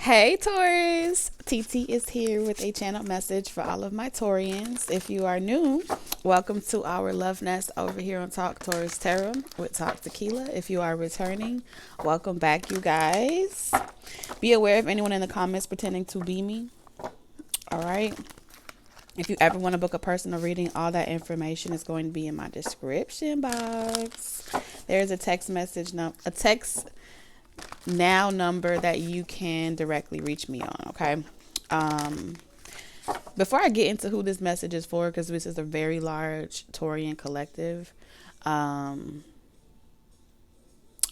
Hey Taurus! TT is here with a channel message for all of my Taurians. If you are new, welcome to our love nest over here on Talk Taurus Tarot with Talk Tequila. If you are returning, welcome back, you guys. Be aware of anyone in the comments pretending to be me. All right. If you ever want to book a personal reading, all that information is going to be in my description box. There's a text message, a text now number that you can directly reach me on. Okay. Before I get into who this message is for, because this is a very large Taurian collective, I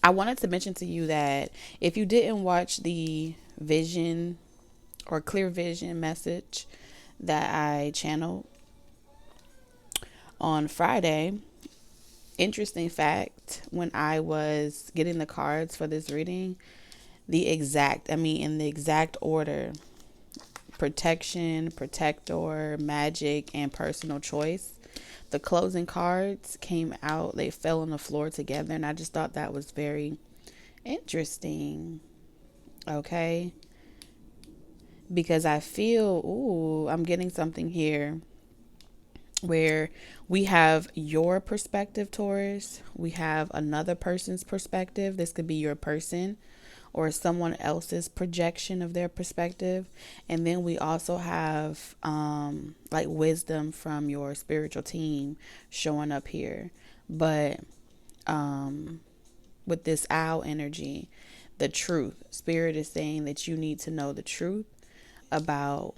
wanted to mention to you that if you didn't watch the vision or clear vision message that I channeled on Friday, interesting fact, when I was getting the cards for this reading, in the exact order: protection, protector, magic, and personal choice. The closing cards came out, they fell on the floor together, and I just thought that was very interesting. Okay. Because I feel, I'm getting something here where we have your perspective, Taurus. We have another person's perspective. This could be your person or someone else's projection of their perspective. And then we also have like wisdom from your spiritual team showing up here. But with this owl energy, the truth, Spirit is saying that you need to know the truth about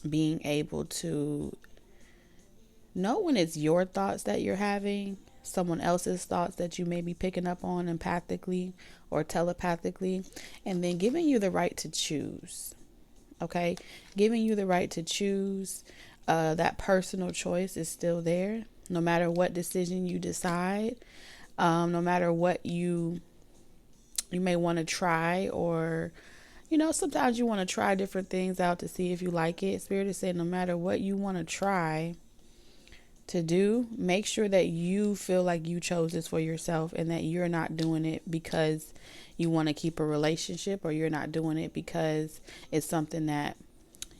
being able to know when it's your thoughts that you're having, someone else's thoughts that you may be picking up on empathically or telepathically, and then giving you the right to choose. Okay? Giving you the right to choose. That personal choice is still there. No matter what decision you decide, no matter what you may want to try, or sometimes you want to try different things out to see if you like it. Spirit is saying no matter what you want to try to do, make sure that you feel like you chose this for yourself and that you're not doing it because you want to keep a relationship, or you're not doing it because it's something that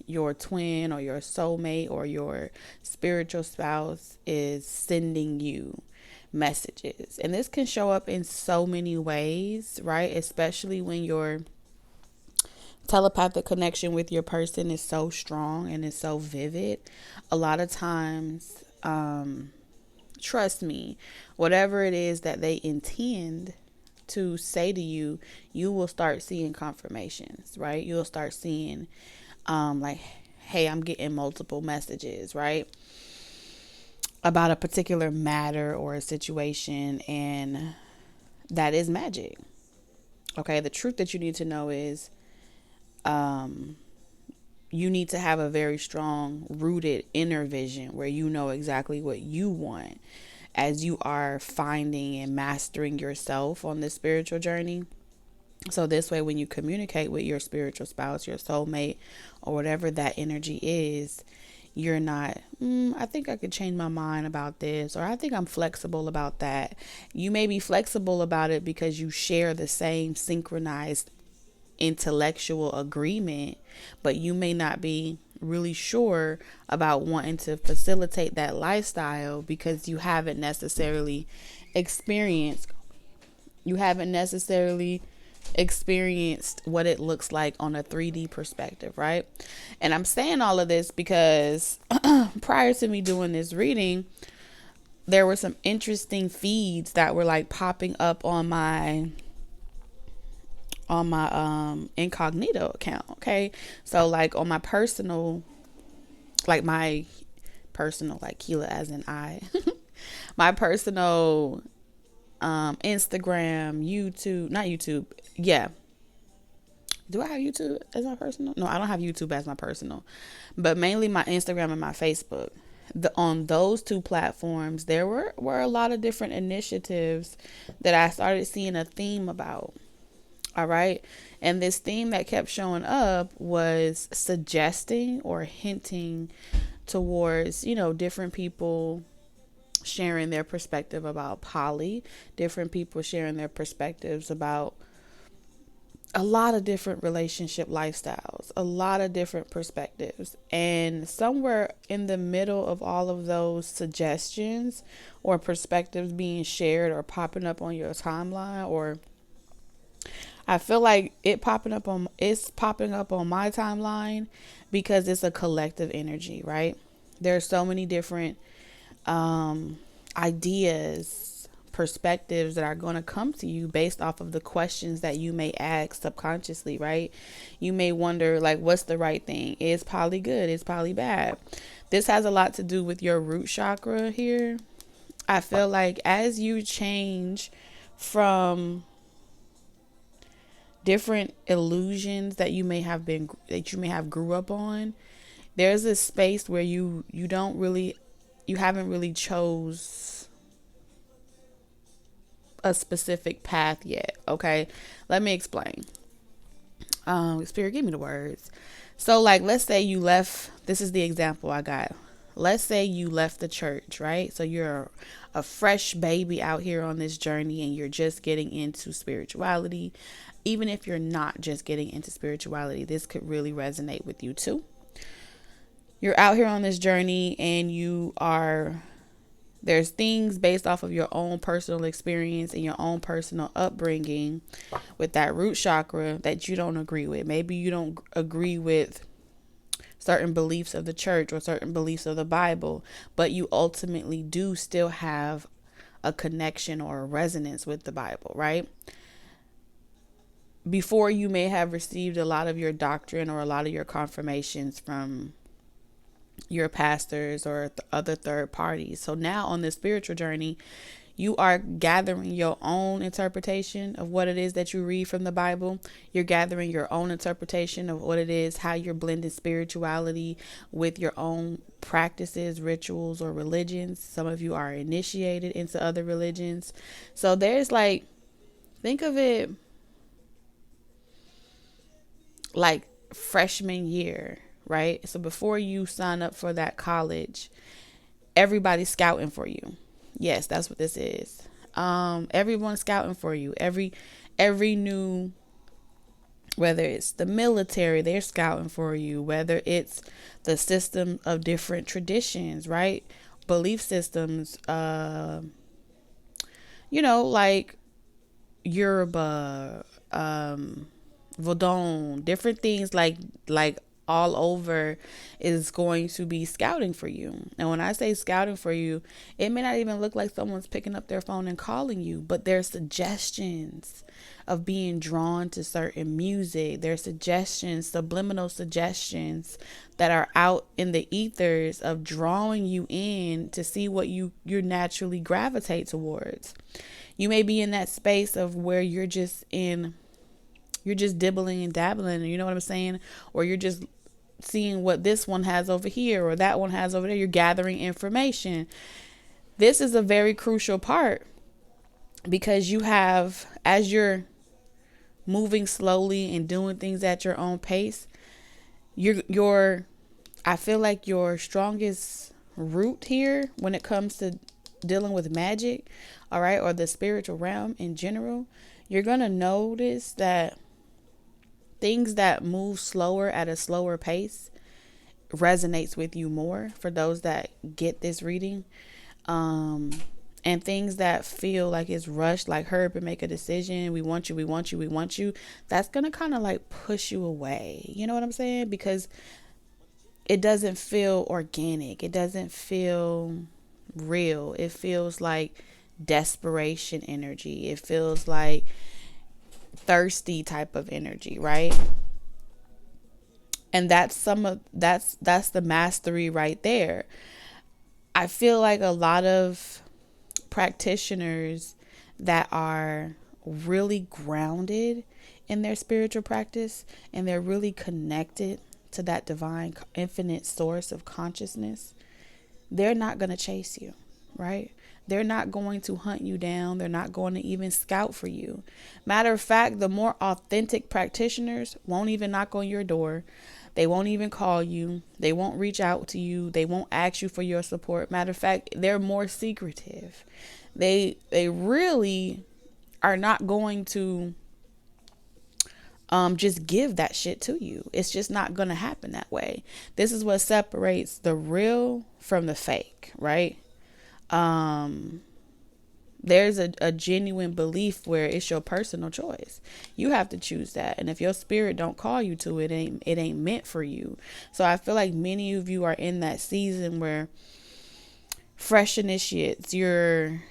your twin or your soulmate or your spiritual spouse is sending you messages. And this can show up in so many ways, right? Especially when your telepathic connection with your person is so strong and is so vivid. A lot of times, trust me, whatever it is that they intend to say to you, you will start seeing confirmations, right? You'll start seeing, like, hey, I'm getting multiple messages, right? About a particular matter or a situation, and that is magic. Okay, the truth that you need to know is, you need to have a very strong rooted inner vision where you know exactly what you want as you are finding and mastering yourself on this spiritual journey. So this way, when you communicate with your spiritual spouse, your soulmate, or whatever that energy is, you're not, I think I could change my mind about this, or I think I'm flexible about that. You may be flexible about it because you share the same synchronized intellectual agreement, but you may not be really sure about wanting to facilitate that lifestyle because you haven't necessarily experienced what it looks like on a 3D perspective, right? And I'm saying all of this because prior to me doing this reading, there were some interesting feeds that were like popping up on my incognito account. Okay, so like on my personal like Keela as in I my personal Instagram, YouTube, not YouTube, yeah, do I have YouTube as my personal? No, I don't have YouTube as my personal, but mainly my Instagram and my Facebook. On those two platforms, there were a lot of different initiatives that I started seeing a theme about. All right. And this theme that kept showing up was suggesting or hinting towards, different people sharing their perspective about poly, different people sharing their perspectives about a lot of different relationship lifestyles, a lot of different perspectives. And somewhere in the middle of all of those suggestions or perspectives being shared or popping up on your timeline, or I feel like it's popping up on my timeline because it's a collective energy, right? There's so many different ideas, perspectives that are going to come to you based off of the questions that you may ask subconsciously, right? You may wonder, like, what's the right thing? Is poly good? Is poly bad? This has a lot to do with your root chakra here. I feel like as you change from different illusions that you may have grew up on, there's a space where you haven't really chose a specific path yet. Okay, let me explain. Spirit, give me the words. So, like, let's say you left. This is the example I got. Let's say you left the church, right? So you're a fresh baby out here on this journey and you're just getting into spirituality. Even if you're not just getting into spirituality, this could really resonate with you too. You're out here on this journey and there's things based off of your own personal experience and your own personal upbringing with that root chakra that you don't agree with. Maybe you don't agree with certain beliefs of the church or certain beliefs of the Bible, but you ultimately do still have a connection or a resonance with the Bible, right? Before, you may have received a lot of your doctrine or a lot of your confirmations from your pastors or other third parties. So now on this spiritual journey, you are gathering your own interpretation of what it is that you read from the Bible. You're gathering your own interpretation of what it is, how you're blending spirituality with your own practices, rituals, or religions. Some of you are initiated into other religions. So there's like, think of it like freshman year, right? So before you sign up for that college, everybody's scouting for you. Yes, that's what this is. Everyone's scouting for you. Every new, whether it's the military, they're scouting for you. Whether it's the system of different traditions, right? Belief systems, like Yoruba, Vodun, different things like all over is going to be scouting for you. And when I say scouting for you, it may not even look like someone's picking up their phone and calling you, but there's suggestions of being drawn to certain music. There's suggestions, subliminal suggestions that are out in the ethers of drawing you in to see what you naturally gravitate towards. You may be in that space of where you're just dibbling and dabbling, you know what I'm saying? Or you're just seeing what this one has over here or that one has over there. You're gathering information. This is a very crucial part because you have, as you're moving slowly and doing things at your own pace, I feel like your strongest root here when it comes to dealing with magic, all right, or the spiritual realm in general, you're going to notice that things that move slower at a slower pace resonates with you more for those that get this reading. And things that feel like it's rushed, like hurry up and make a decision. We want you. That's going to kind of like push you away. You know what I'm saying? Because it doesn't feel organic. It doesn't feel real. It feels like desperation energy. It feels like thirsty type of energy, right? And that's the mastery right there. I feel like a lot of practitioners that are really grounded in their spiritual practice and they're really connected to that divine infinite source of consciousness, they're not going to chase you, right? They're not going to hunt you down. They're not going to even scout for you. Matter of fact, the more authentic practitioners won't even knock on your door. They won't even call you. They won't reach out to you. They won't ask you for your support. Matter of fact, they're more secretive. They really are not going to just give that shit to you. It's just not going to happen that way. This is what separates the real from the fake, right? There's a genuine belief where it's your personal choice. You have to choose that. And if your spirit don't call you to it, it ain't meant for you. So I feel like many of you are in that season where fresh initiates, you're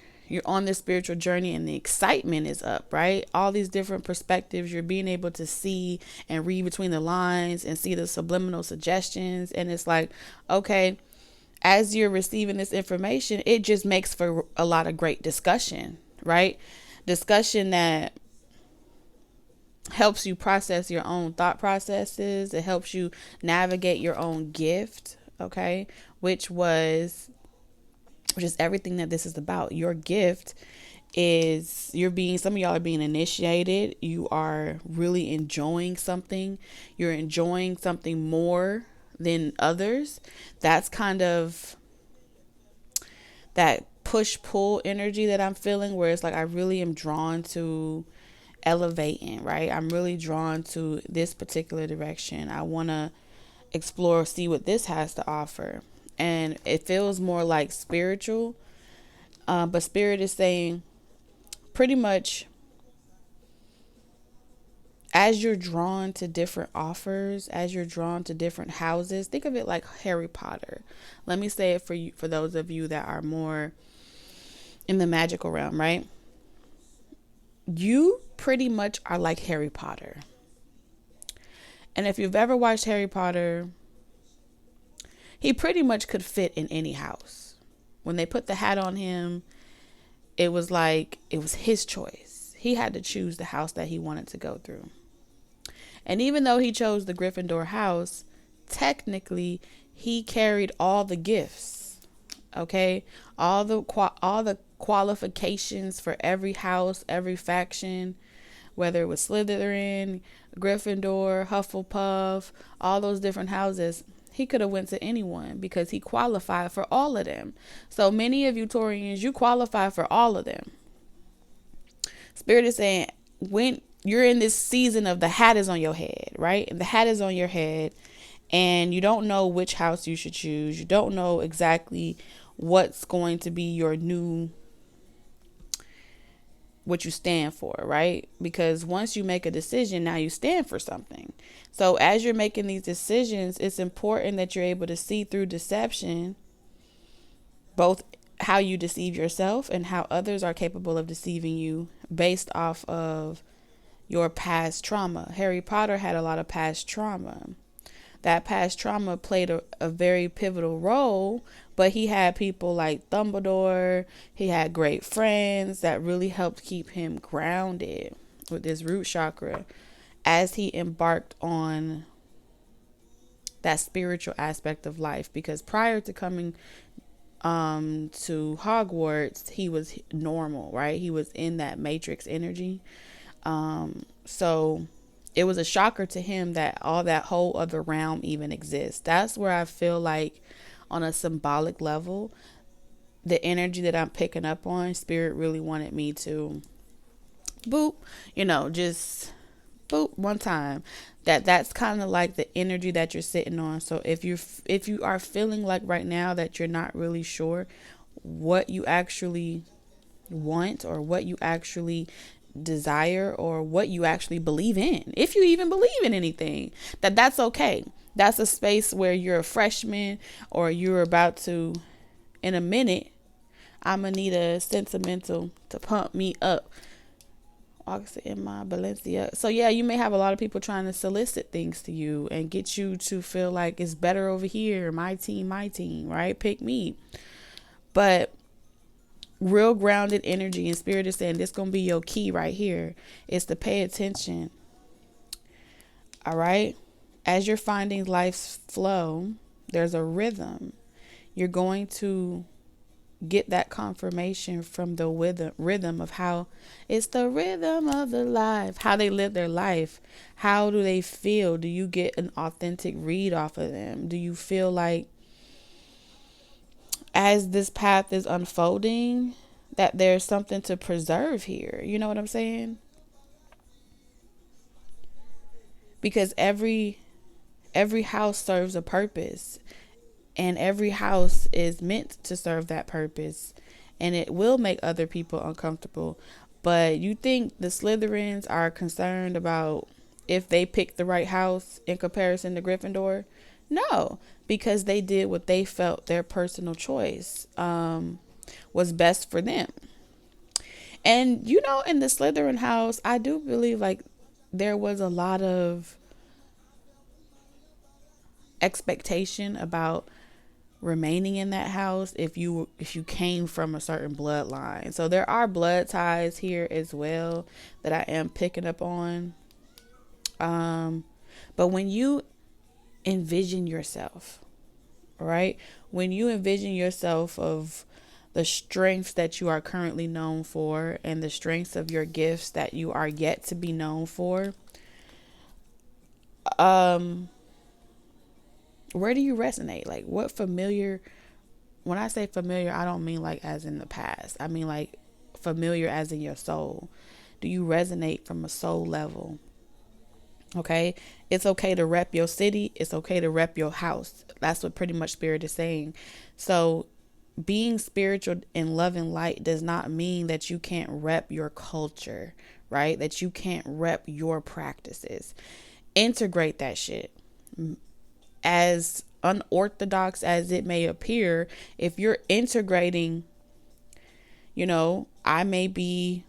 on this spiritual journey and the excitement is up, right? All these different perspectives, you're being able to see and read between the lines and see the subliminal suggestions. And it's like, okay, as you're receiving this information, it just makes for a lot of great discussion, right? Discussion that helps you process your own thought processes. It helps you navigate your own gift, okay? Which is everything that this is about. Your gift is some of y'all are being initiated. You are really enjoying something. You're enjoying something more than others. That's kind of that push-pull energy that I'm feeling, where it's like I really am drawn to elevating, right? I'm really drawn to this particular direction. I want to explore, see what this has to offer. And it feels more like spiritual. But spirit is saying pretty much, as you're drawn to different offers, as you're drawn to different houses, think of it like Harry Potter. Let me say it for you, for those of you that are more in the magical realm, right? You pretty much are like Harry Potter. And if you've ever watched Harry Potter, he pretty much could fit in any house. When they put the hat on him, it was like it was his choice. He had to choose the house that he wanted to go through. And even though he chose the Gryffindor house, technically he carried all the gifts. Okay? All the qualifications for every house, every faction, whether it was Slytherin, Gryffindor, Hufflepuff, all those different houses. He could have went to anyone because he qualified for all of them. So many of you Taurians, you qualify for all of them. Spirit is saying, when you're in this season of the hat is on your head, right? And the hat is on your head and you don't know which house you should choose. You don't know exactly what's going to be your new, what you stand for, right? Because once you make a decision, now you stand for something. So as you're making these decisions, it's important that you're able to see through deception, both how you deceive yourself and how others are capable of deceiving you based off of your past trauma. Harry Potter had a lot of past trauma. That past trauma played a very pivotal role, but he had people like Dumbledore. He had great friends that really helped keep him grounded with his root chakra as he embarked on that spiritual aspect of life. Because prior to coming to Hogwarts, he was normal, right? He was in that matrix energy. So it was a shocker to him that all that whole other realm even exists. That's where I feel like on a symbolic level, the energy that I'm picking up on, Spirit really wanted me to boop, just boop one time. That's kind of like the energy that you're sitting on. So if you are feeling like right now that you're not really sure what you actually want or what you actually desire or what you actually believe in, if you even believe in anything, that's okay. That's a space where you're a freshman or you're about to, in a minute, I'm gonna need a sentimental to pump me up in my Balenciaga. So yeah, you may have a lot of people trying to solicit things to you and get you to feel like it's better over here, my team, right? Pick me. But real grounded energy and Spirit is saying this gonna be your key right here, is to pay attention. All right, as you're finding life's flow, there's a rhythm. You're going to get that confirmation from the rhythm of how it's the rhythm of the life, how they live their life. How do they feel? Do you get an authentic read off of them? Do you feel like as this path is unfolding that there's something to preserve here? You know what I'm saying? because every house serves a purpose, and every house is meant to serve that purpose, and it will make other people uncomfortable. But you think the Slytherins are concerned about if they pick the right house in comparison to Gryffindor? No, because they did what they felt their personal choice was best for them. And you know, in the Slytherin house, I do believe like there was a lot of expectation about remaining in that house if you came from a certain bloodline. So there are blood ties here as well that I am picking up on. But when you envision yourself, right? When you envision yourself of the strengths that you are currently known for and the strengths of your gifts that you are yet to be known for, where do you resonate? Like what familiar, when I say familiar, I don't mean like as in the past. I mean like familiar as in your soul. Do you resonate from a soul level? Okay. It's okay to rep your city. It's okay to rep your house. That's what pretty much Spirit is saying. So being spiritual and love and light does not mean that you can't rep your culture, right? That you can't rep your practices. Integrate that shit. As unorthodox as it may appear, if you're integrating, I may be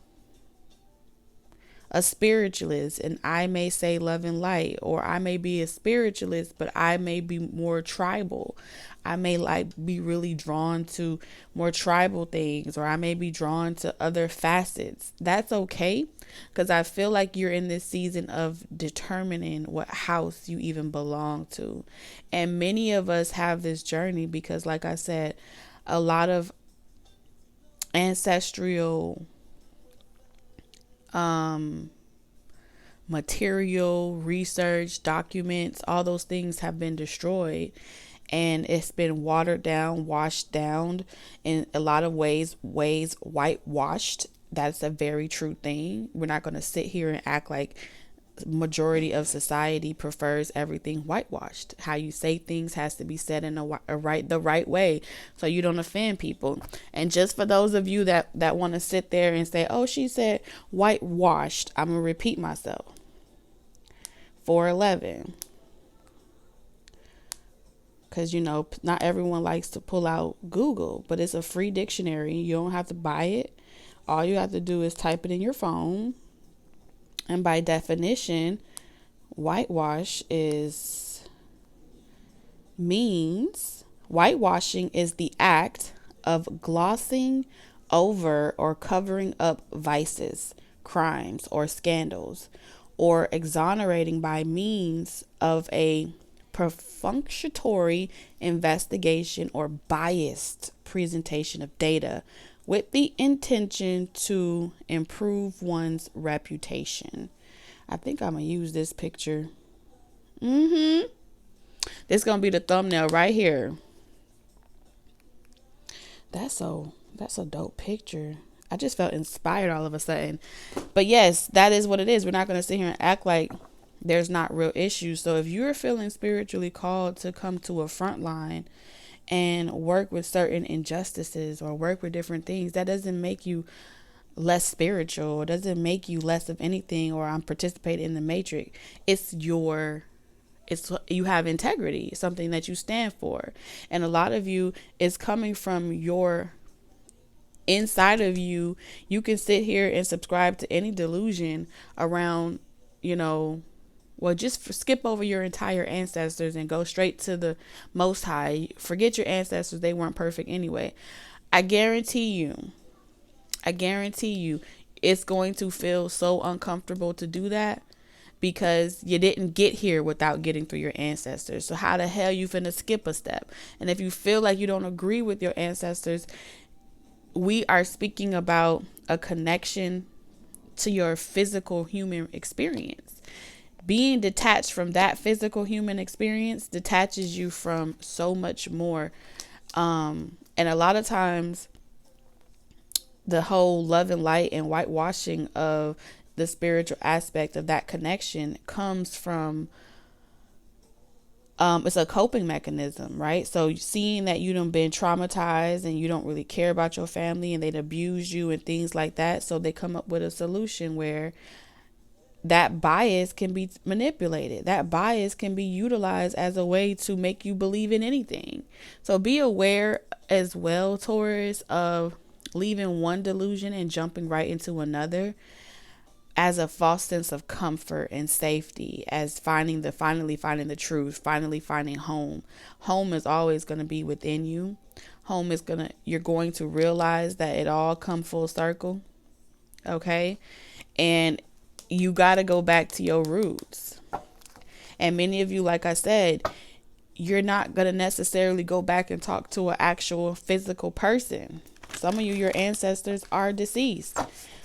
a spiritualist and I may say love and light, or I may be a spiritualist but I may be more tribal. I may like be really drawn to more tribal things, or I may be drawn to other facets. That's okay, because I feel like you're in this season of determining what house you even belong to. And many of us have this journey because, like I said, a lot of ancestral material, research, documents, all those things have been destroyed, and it's been watered down, washed down, in a lot of ways whitewashed. That's a very true thing. We're not going to sit here and act like majority of society prefers everything whitewashed. How you say things has to be said in the right way, so you don't offend people. And just for those of you that want to sit there and say, "Oh, she said whitewashed," I'm gonna repeat myself. 411, because not everyone likes to pull out Google, but it's a free dictionary. You don't have to buy it. All you have to do is type it in your phone. And by definition, whitewashing is the act of glossing over or covering up vices, crimes, or scandals, or exonerating by means of a perfunctory investigation or biased presentation of data with the intention to improve one's reputation. I think I'm going to use this picture. This is going to be the thumbnail right here. That's a dope picture. I just felt inspired all of a sudden. But yes, that is what it is. We're not going to sit here and act like there's not real issues. So if you're feeling spiritually called to come to a front line and work with certain injustices or work with different things, that doesn't make you less spiritual. It doesn't make you less of anything, or I'm participating in the matrix. You have integrity, something that you stand for. And a lot of you is coming from your inside of you. You can sit here and subscribe to any delusion around, just skip over your entire ancestors and go straight to the Most High. Forget your ancestors. They weren't perfect anyway. I guarantee you, it's going to feel so uncomfortable to do that, because you didn't get here without getting through your ancestors. So how the hell you finna skip a step? And if you feel like you don't agree with your ancestors, we are speaking about a connection to your physical human experience. Being detached from that physical human experience detaches you from so much more. And a lot of times the whole love and light and whitewashing of the spiritual aspect of that connection comes from, it's a coping mechanism, right? So seeing that you done been traumatized and you don't really care about your family and they'd abused you and things like that. So they come up with a solution where that bias can be manipulated. That bias can be utilized as a way to make you believe in anything. So be aware as well, Taurus, of leaving one delusion and jumping right into another as a false sense of comfort and safety, as finally finding the truth, finally finding home. Home is always going to be within you. You're going to realize that it all come full circle. Okay. And you got to go back to your roots. And many of you, like I said, you're not going to necessarily go back and talk to an actual physical person. Some of you, your ancestors are deceased.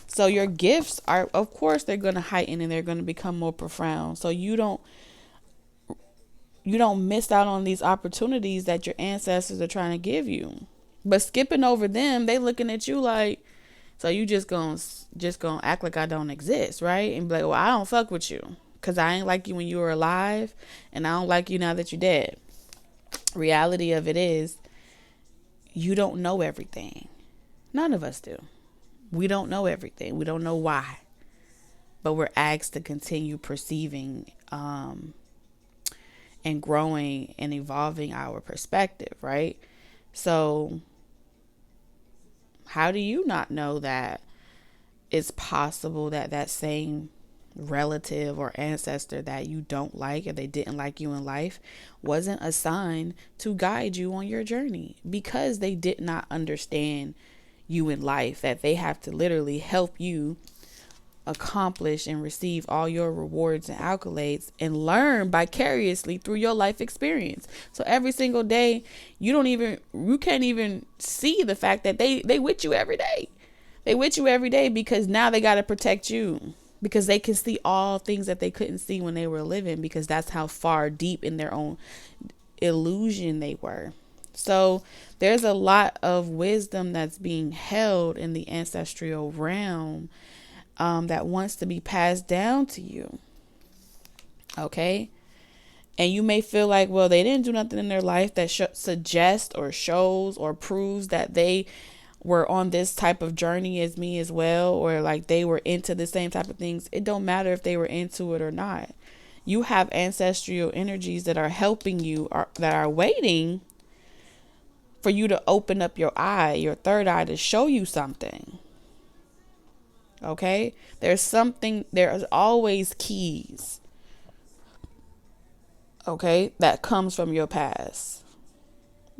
So your gifts are, of course, they're going to heighten and they're going to become more profound. So you don't miss out on these opportunities that your ancestors are trying to give you. But skipping over them, they looking at you like, so you just gonna act like I don't exist, right? And be like, well, I don't fuck with you because I ain't like you when you were alive, and I don't like you now that you're dead. Reality of it is, you don't know everything. None of us do. We don't know everything. We don't know why. But we're asked to continue perceiving and growing and evolving our perspective, right? So how do you not know that it's possible that that same relative or ancestor that you don't like, or they didn't like you in life, wasn't assigned to guide you on your journey because they did not understand you in life, that they have to literally help you accomplish and receive all your rewards and accolades and learn vicariously through your life experience. So every single day, you can't even see the fact that they with you every day. They with you every day because now they got to protect you, because they can see all things that they couldn't see when they were living, because that's how far deep in their own illusion they were. So there's a lot of wisdom that's being held in the ancestral realm that wants to be passed down to you. Okay. And you may feel like, well, they didn't do nothing in their life that suggests or shows or proves that they were on this type of journey as me as well, or like they were into the same type of things. It don't matter if they were into it or not. You have ancestral energies that are helping you, that are waiting for you to open up your eye, your third eye, to show you something. Okay? There's always keys. Okay? That comes from your past.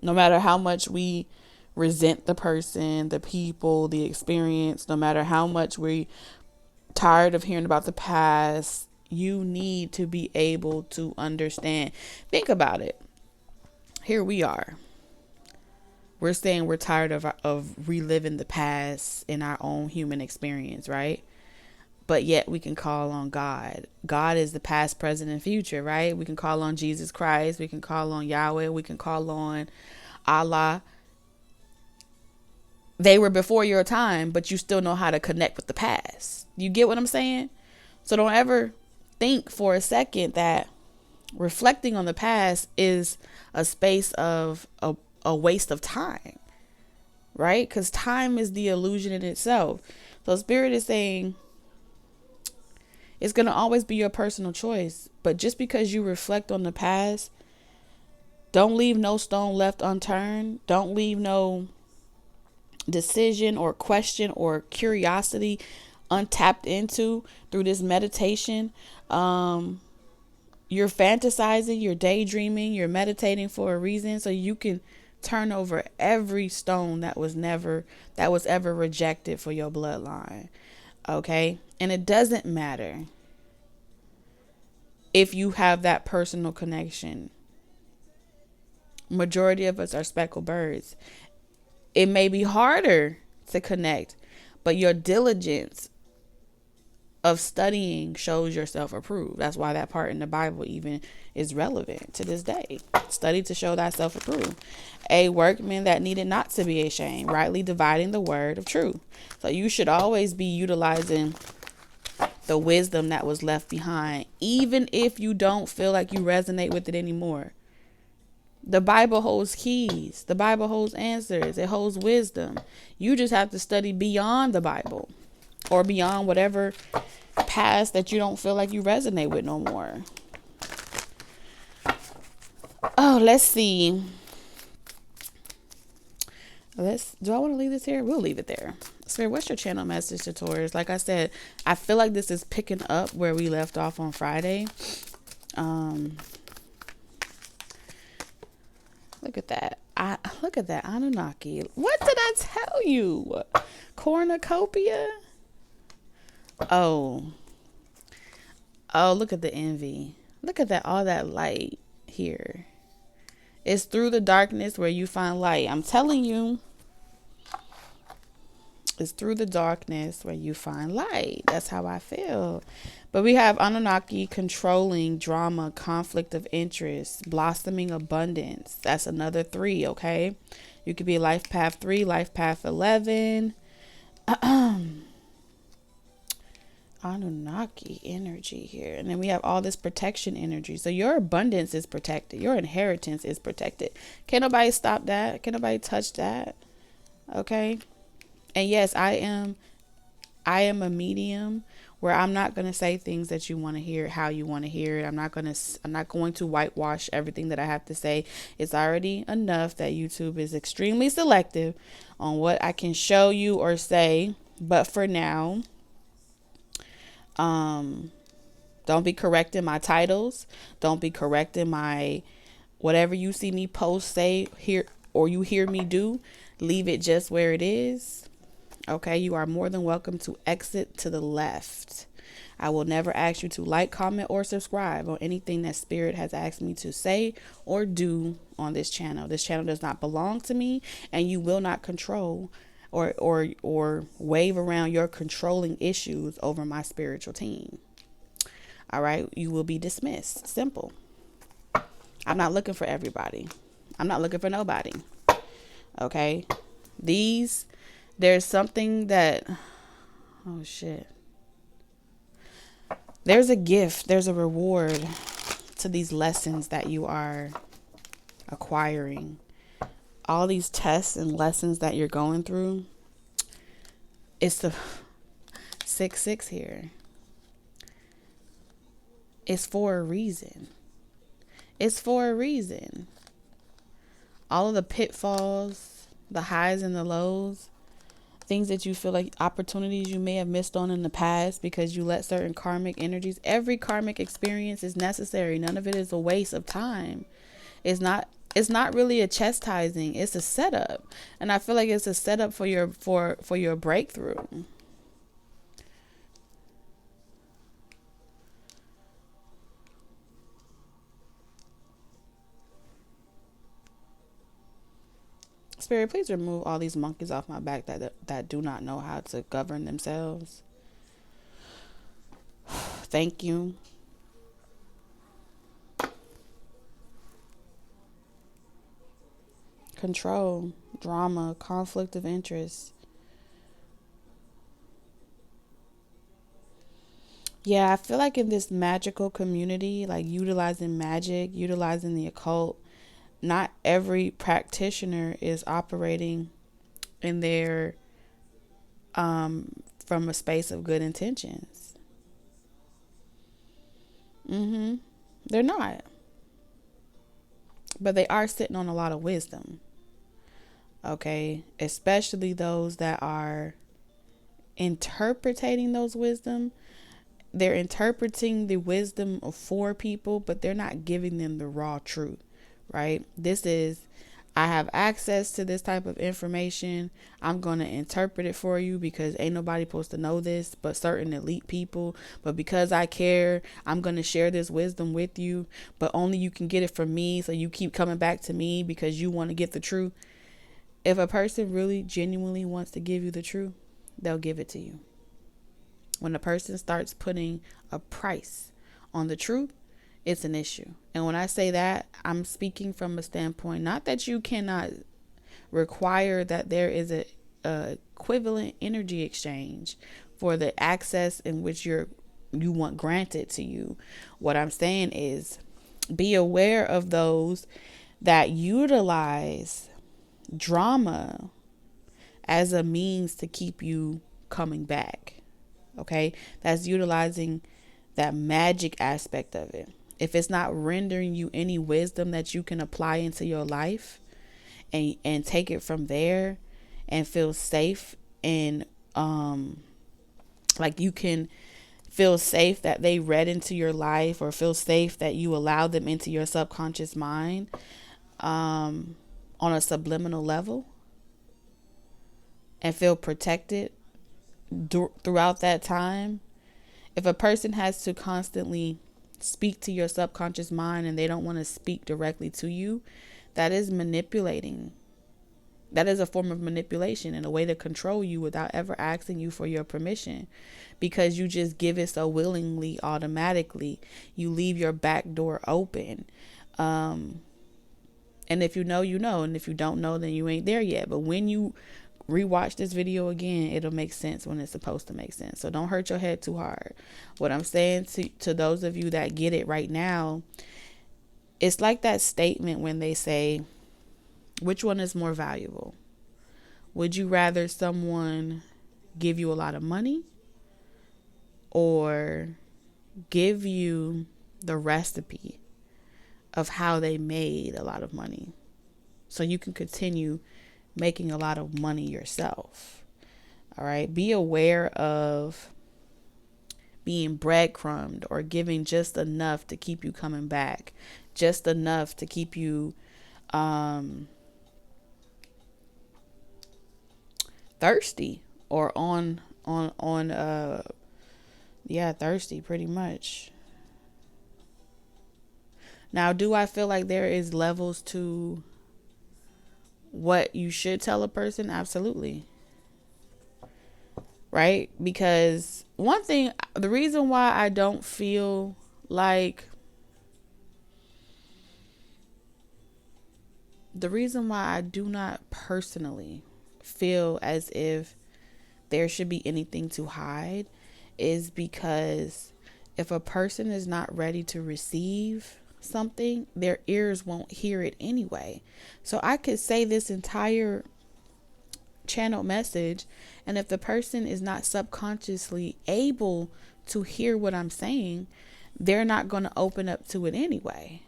No matter how much we resent the person, the people, the experience, no matter how much we tired of hearing about the past, you need to be able to understand. Think about it. Here we are. We're saying we're tired of reliving the past in our own human experience, right? But yet we can call on God. God is the past, present, and future, right? We can call on Jesus Christ. We can call on Yahweh. We can call on Allah. They were before your time, but you still know how to connect with the past. You get what I'm saying? So don't ever think for a second that reflecting on the past is a space of a waste of time, right? Because time is the illusion in itself. So Spirit is saying it's going to always be your personal choice. But just because you reflect on the past, don't leave no stone left unturned. Don't leave no decision or question or curiosity untapped into through this meditation. You're fantasizing, you're daydreaming, you're meditating for a reason, so you can turn over every stone that was ever rejected for your bloodline. Okay? And it doesn't matter if you have that personal connection. Majority of us are speckled birds. It may be harder to connect, but your diligence of studying shows yourself approved. That's why that part in the Bible even is relevant to this day. Study to show thyself approved. A workman that needed not to be ashamed, rightly dividing the word of truth. So you should always be utilizing the wisdom that was left behind, even if you don't feel like you resonate with it anymore. The Bible holds keys. The Bible holds answers. It holds wisdom. You just have to study beyond the Bible, or beyond whatever past that you don't feel like you resonate with no more. Oh, let's see. Do I want to leave this here? We'll leave it there. Spirit, what's your channel message to Taurus? Like I said, I feel like this is picking up where we left off on Friday. Look at that. Look at that Anunnaki. What did I tell you? Cornucopia? Oh, look at the envy. Look at that, all that light here. It's through the darkness where you find light. I'm telling you. It's through the darkness where you find light. That's how I feel. But we have Anunnaki controlling drama, conflict of interest, blossoming abundance. That's another 3, okay? You could be life path 3, life path 11. Anunnaki energy here. And then we have all this protection energy. So your abundance is protected. Your inheritance is protected. Can't nobody stop that. Can't nobody touch that. Okay? And yes, I am a medium where I'm not going to say things that you want to hear, how you want to hear it. I'm not going to whitewash everything that I have to say. It's already enough that YouTube is extremely selective on what I can show you or say. But for now, don't be correcting my titles. Don't be correcting my whatever you see me post, say, hear, or you hear me do. Leave it just where it is. Okay, you are more than welcome to exit to the left. I will never ask you to like, comment, or subscribe on anything that Spirit has asked me to say or do on this channel. This channel does not belong to me, and you will not control or wave around your controlling issues over my spiritual team. All right, you will be dismissed. Simple. I'm not looking for everybody. I'm not looking for nobody. Okay, there's something that, oh shit. There's a gift, there's a reward to these lessons that you are acquiring. All these tests and lessons that you're going through. It's the 6-6 here. It's for a reason. It's for a reason. All of the pitfalls, the highs and the lows, things that you feel like opportunities you may have missed on in the past because you let certain karmic energies. Every karmic experience is necessary. None of it is a waste of time. It's not really a chastising. It's a setup. And I feel like it's a setup for your breakthrough. Spirit, please remove all these monkeys off my back that do not know how to govern themselves. Thank you. Control, drama, conflict of interest. Yeah, I feel like in this magical community, like utilizing magic, utilizing the occult, not every practitioner is operating in their from a space of good intentions. They're not. But they are sitting on a lot of wisdom. Okay, especially those that are interpreting those wisdom. They're interpreting the wisdom for people, but they're not giving them the raw truth. Right? I have access to this type of information. I'm going to interpret it for you because ain't nobody supposed to know this but certain elite people. But because I care, I'm going to share this wisdom with you. But only you can get it from me. So you keep coming back to me because you want to get the truth. If a person really genuinely wants to give you the truth, they'll give it to you. When a person starts putting a price on the truth, it's an issue. And when I say that, I'm speaking from a standpoint, not that you cannot require that there is a equivalent energy exchange for the access in which you're want granted to you. What I'm saying is, be aware of those that utilize drama as a means to keep you coming back. Okay? That's utilizing that magic aspect of it. If it's not rendering you any wisdom that you can apply into your life and take it from there and feel safe, and like you can feel safe that they read into your life, or feel safe that you allow them into your subconscious mind on a subliminal level, and feel protected throughout that time. If a person has to constantly speak to your subconscious mind and they don't want to speak directly to you, that is manipulating. That is a form of manipulation and a way to control you without ever asking you for your permission, because you just give it so willingly, automatically. You leave your back door open. And if you know, you know. And if you don't know, then you ain't there yet. But when you rewatch this video again, it'll make sense when it's supposed to make sense. So don't hurt your head too hard. What I'm saying to those of you that get it right now, it's like that statement when they say, which one is more valuable? Would you rather someone give you a lot of money, or give you the recipe of how they made a lot of money so you can continue making a lot of money yourself? All right. Be aware of being breadcrumbed or giving just enough to keep you coming back, just enough to keep you thirsty, or thirsty, pretty much. Now, do I feel like there is levels to what you should tell a person? Absolutely. Right? Because one thing, the reason why I don't feel like, the reason why I do not personally feel as if there should be anything to hide is because if a person is not ready to receive something, their ears won't hear it anyway. So I could say this entire channel message, and if the person is not subconsciously able to hear what I'm saying, they're not going to open up to it anyway.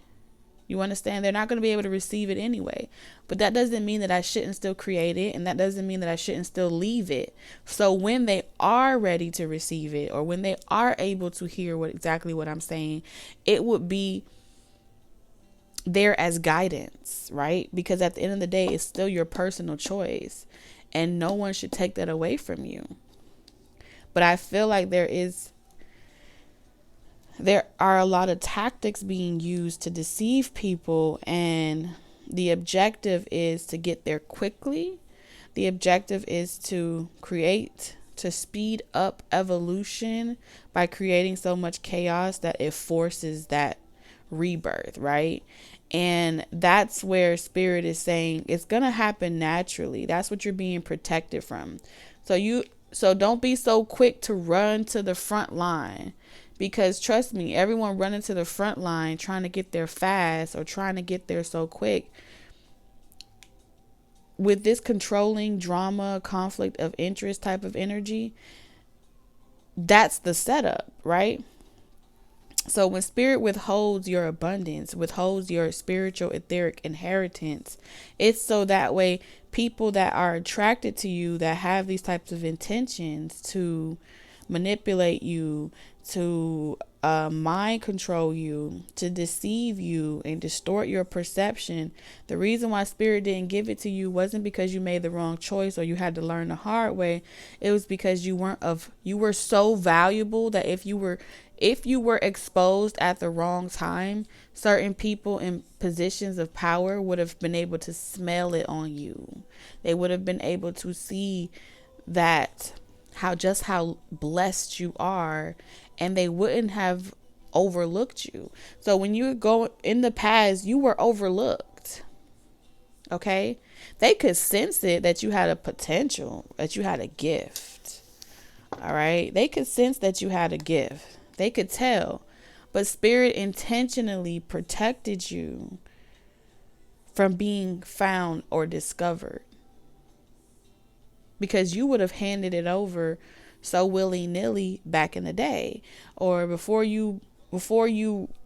You understand? They're not going to be able to receive it anyway. But that doesn't mean that I shouldn't still create it, and that doesn't mean that I shouldn't still leave it. So when they are ready to receive it, or when they are able to hear exactly what I'm saying, it would be there as guidance, right? Because at the end of the day, it's still your personal choice, and no one should take that away from you. But I feel like there are a lot of tactics being used to deceive people, and the objective is to get there quickly. The objective is to speed up evolution by creating so much chaos that it forces that rebirth, right? And that's where spirit is saying it's going to happen naturally. That's what you're being protected from. So don't be so quick to run to the front line. Because trust me, everyone running to the front line trying to get there fast or trying to get there so quick, with this controlling drama, conflict of interest type of energy, that's the setup, right? So when spirit withholds your abundance, withholds your spiritual etheric inheritance, it's so that way people that are attracted to you, that have these types of intentions to manipulate you, to mind control you, to deceive you and distort your perception. The reason why spirit didn't give it to you wasn't because you made the wrong choice or you had to learn the hard way. It was because you were so valuable that if you were exposed at the wrong time, certain people in positions of power would have been able to smell it on you. They would have been able to see that how blessed you are, and they wouldn't have overlooked you. So when you go in the past, you were overlooked. Okay? They could sense it, that you had a potential, that you had a gift. All right? They could sense that you had a gift. They could tell. But Spirit intentionally protected you from being found or discovered, because you would have handed it over so willy-nilly back in the day, or before you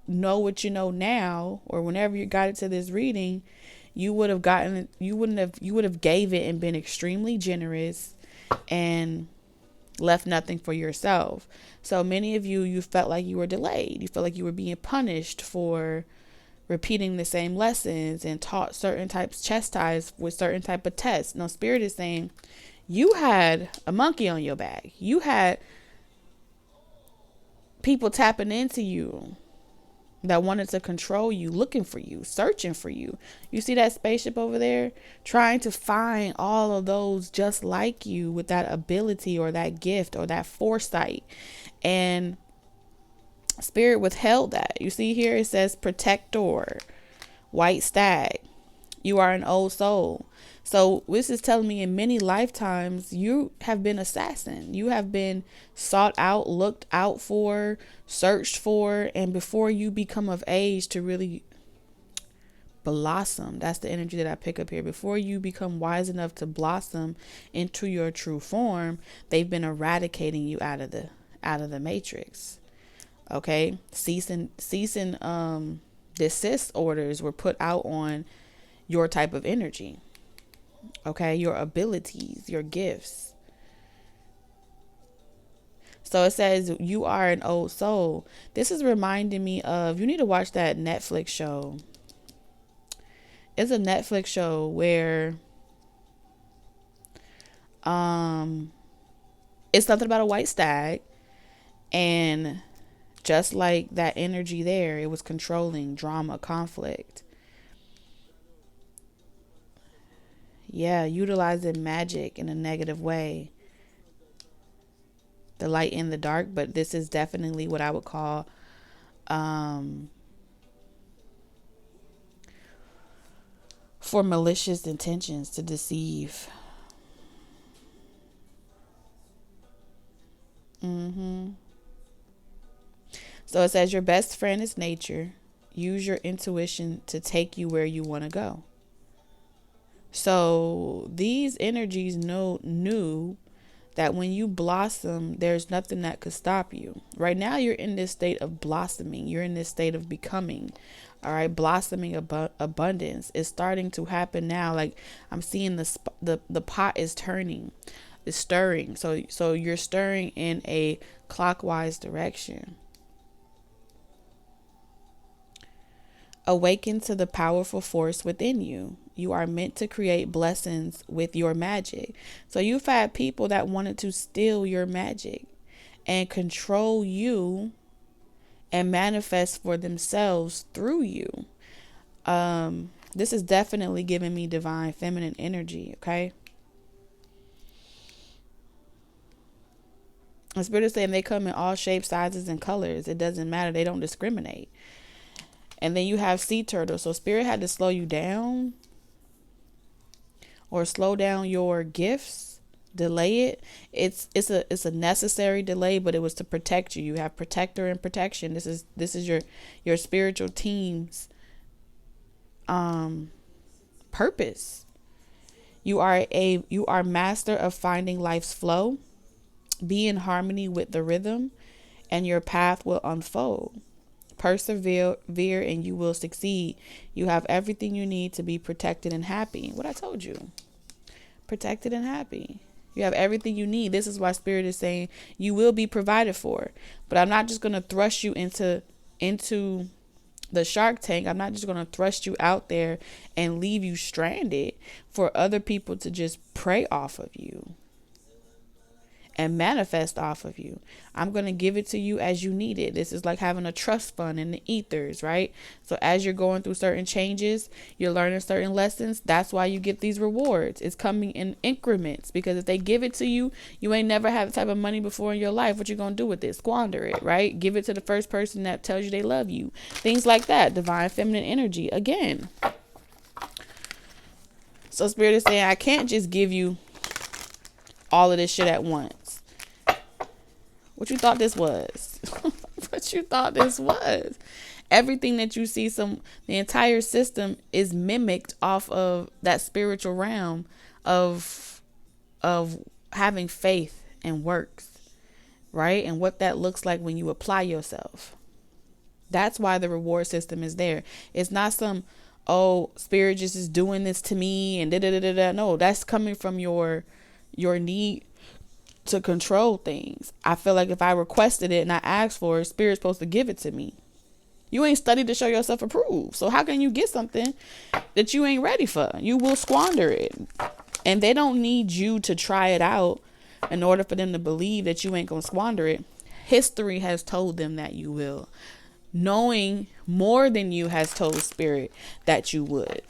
know what you know now, or whenever you got into this reading, you would have gave it and been extremely generous and left nothing for yourself. So many of you felt like you were delayed. You felt like you were being punished for repeating the same lessons and taught certain types, chastised with certain type of tests. No, Spirit is saying you had a monkey on your back. You had people tapping into you that wanted to control you, looking for you, searching for you. You see that spaceship over there? Trying to find all of those just like you with that ability or that gift or that foresight. And Spirit withheld that. You see here it says protector, white stag. You are an old soul. So this is telling me in many lifetimes you have been assassin. You have been sought out, looked out for, searched for, and before you become of age to really blossom, that's the energy that I pick up here. Before you become wise enough to blossom into your true form, they've been eradicating you out of the matrix. Okay, cease and desist orders were put out on your type of energy. Okay, your abilities, your gifts. So it says you are an old soul. This is reminding me of, you need to watch that Netflix show. It's a Netflix show where it's something about a white stag, and just like that energy there, it was controlling, drama, conflict. Yeah, utilizing magic in a negative way. The light in the dark, but this is definitely what I would call for malicious intentions, to deceive. So it says your best friend is nature. Use your intuition to take you where you want to go. So these energies knew that when you blossom, there's nothing that could stop you. Right now, you're in this state of blossoming. You're in this state of becoming. All right, blossoming abundance is starting to happen now. Like I'm seeing the pot is turning, it's stirring. So you're stirring in a clockwise direction. Awaken to the powerful force within you. You are meant to create blessings with your magic. So you've had people that wanted to steal your magic and control you and manifest for themselves through you. This is definitely giving me divine feminine energy, okay? The Spirit is saying they come in all shapes, sizes, and colors. It doesn't matter. They don't discriminate. And then you have sea turtles. So Spirit had to slow you down, or slow down your gifts, delay it. It's a necessary delay, but it was to protect you. You have protector and protection. This is your spiritual team's purpose. You are master of finding life's flow. Be in harmony with the rhythm, and your path will unfold. Persevere and you will succeed. You have everything you need to be protected and happy. What I told you. Protected and happy. You have everything you need. This is why Spirit is saying you will be provided for. But I'm not just going to thrust you into the Shark Tank. I'm not just going to thrust you out there and leave you stranded for other people to just prey off of you and manifest off of you. I'm going to give it to you as you need it. This is like having a trust fund in the ethers, right? So as you're going through certain changes, you're learning certain lessons. That's why you get these rewards. It's coming in increments, because if they give it to you, you ain't never had the type of money before in your life. What you going to do with it? Squander it, right? Give it to the first person that tells you they love you. Things like that. Divine feminine energy. Again. So Spirit is saying, I can't just give you all of this shit at once. What you thought this was? what you thought this was. Everything that you see, the entire system is mimicked off of that spiritual realm of having faith and works, right? And what that looks like when you apply yourself. That's why the reward system is there. It's not some, oh, spirit just is doing this to me and da da da da da. No, that's coming from your need to control things. I feel like if I requested it and I asked for it, spirit's supposed to give it to me. You ain't studied to show yourself approved. So how can you get something that you ain't ready for? You will squander it. And they don't need you to try it out in order for them to believe that you ain't going to squander it. History has told them that you will. Knowing more than you has told spirit that you would.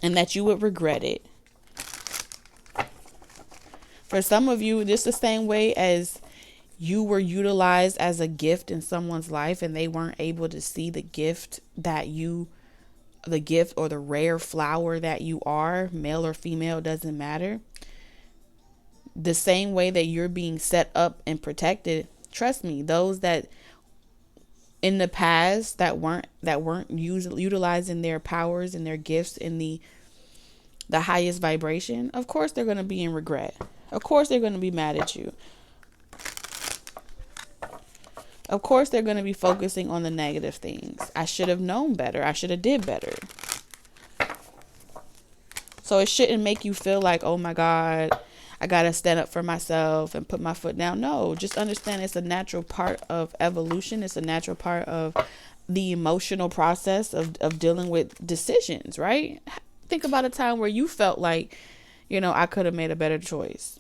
And that you would regret it. For some of you, just the same way as you were utilized as a gift in someone's life and they weren't able to see the gift or the rare flower that you are, male or female, doesn't matter. The same way that you're being set up and protected, trust me, those that in the past that weren't utilizing their powers and their gifts in the highest vibration, of course they're going to be in regret. Of course they're going to be mad at you. Of course, they're going to be focusing on the negative things. I should have known better. I should have did better. So it shouldn't make you feel like, oh my God, I got to stand up for myself and put my foot down. No, just understand it's a natural part of evolution. It's a natural part of the emotional process of dealing with decisions, right? Think about a time where you felt like, I could have made a better choice.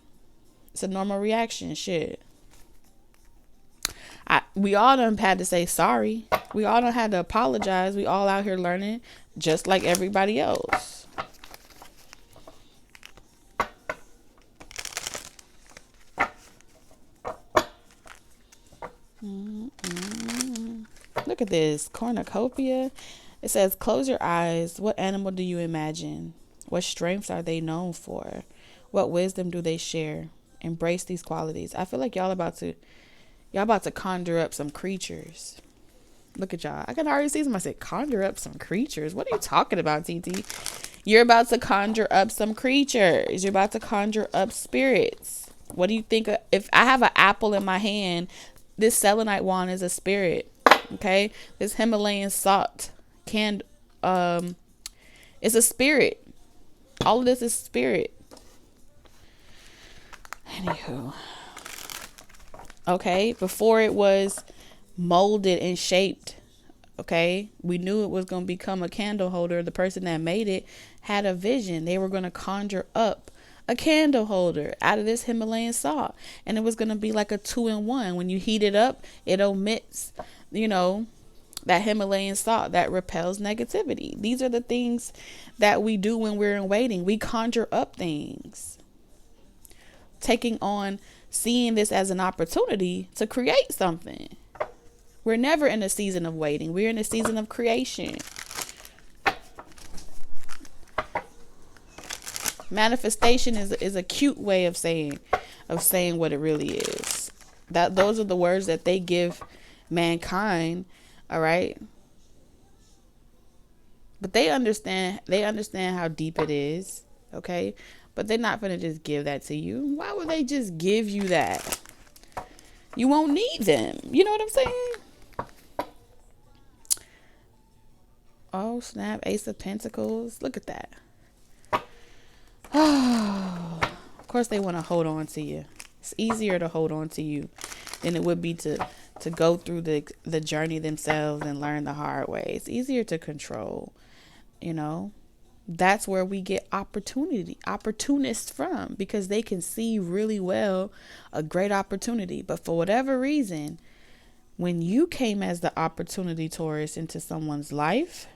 It's a normal reaction. Shit. We all done had to say sorry. We all done had to apologize. We all out here learning just like everybody else. Look at this cornucopia. It says, close your eyes. What animal do you imagine? What strengths are they known for? What wisdom do they share? Embrace these qualities. I feel like y'all about to conjure up some creatures. Look at y'all. I can already see somebody say, conjure up some creatures. What are you talking about, TT? You're about to conjure up some creatures. You're about to conjure up spirits. What do you think? If I have an apple in my hand, this selenite wand is a spirit. Okay? This Himalayan salt it's a spirit. All of this is spirit. Anywho. Okay, before it was molded and shaped, okay, we knew it was going to become a candle holder. The person that made it had a vision. They were going to conjure up a candle holder out of this Himalayan salt, and it was going to be like a 2-in-1. When you heat it up, it omits, that Himalayan salt that repels negativity. These are the things that we do when we're in waiting. We conjure up things, seeing this as an opportunity to create something. We're never in a season of waiting. We're in a season of creation. Manifestation is a cute way of saying what it really is. Those are the words that they give mankind, all right? But they understand how deep it is, okay? But they're not going to just give that to you. Why would they just give you that? You won't need them. You know what I'm saying? Oh, snap. Ace of Pentacles. Look at that. Oh, of course they want to hold on to you. It's easier to hold on to you than it would be to go through the journey themselves and learn the hard way. It's easier to control, That's where we get opportunists from, because they can see really well a great opportunity. But for whatever reason, when you came as the opportunity Taurus into someone's life,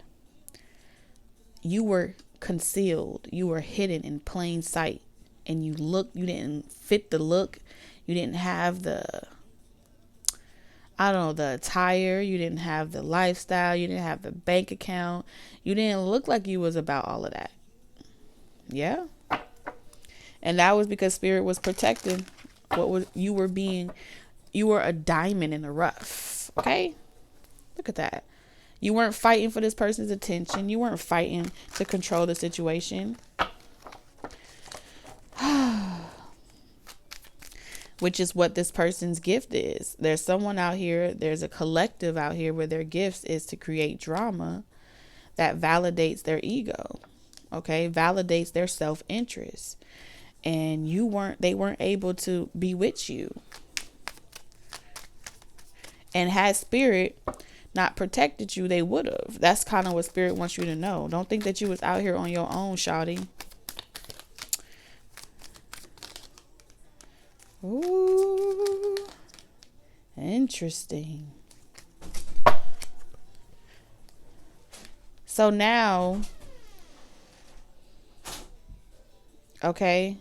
you were concealed. You were hidden in plain sight. And you didn't fit the look. You didn't have the attire. You didn't have the lifestyle. You didn't have the bank account. You didn't look like you was about all of that. Yeah. And that was because spirit was protecting you were being You were a diamond in the rough. Okay? Look at that. You weren't fighting for this person's attention. You weren't fighting to control the situation. Which is what this person's gift is. There's someone out here, there's a collective out here where their gifts is to create drama that validates their ego. Okay? Validates their self-interest. And they weren't able to be with you. And had spirit not protected you, they would have. That's kind of what spirit wants you to know. Don't think that you was out here on your own, shawty. Ooh, interesting. So now, okay,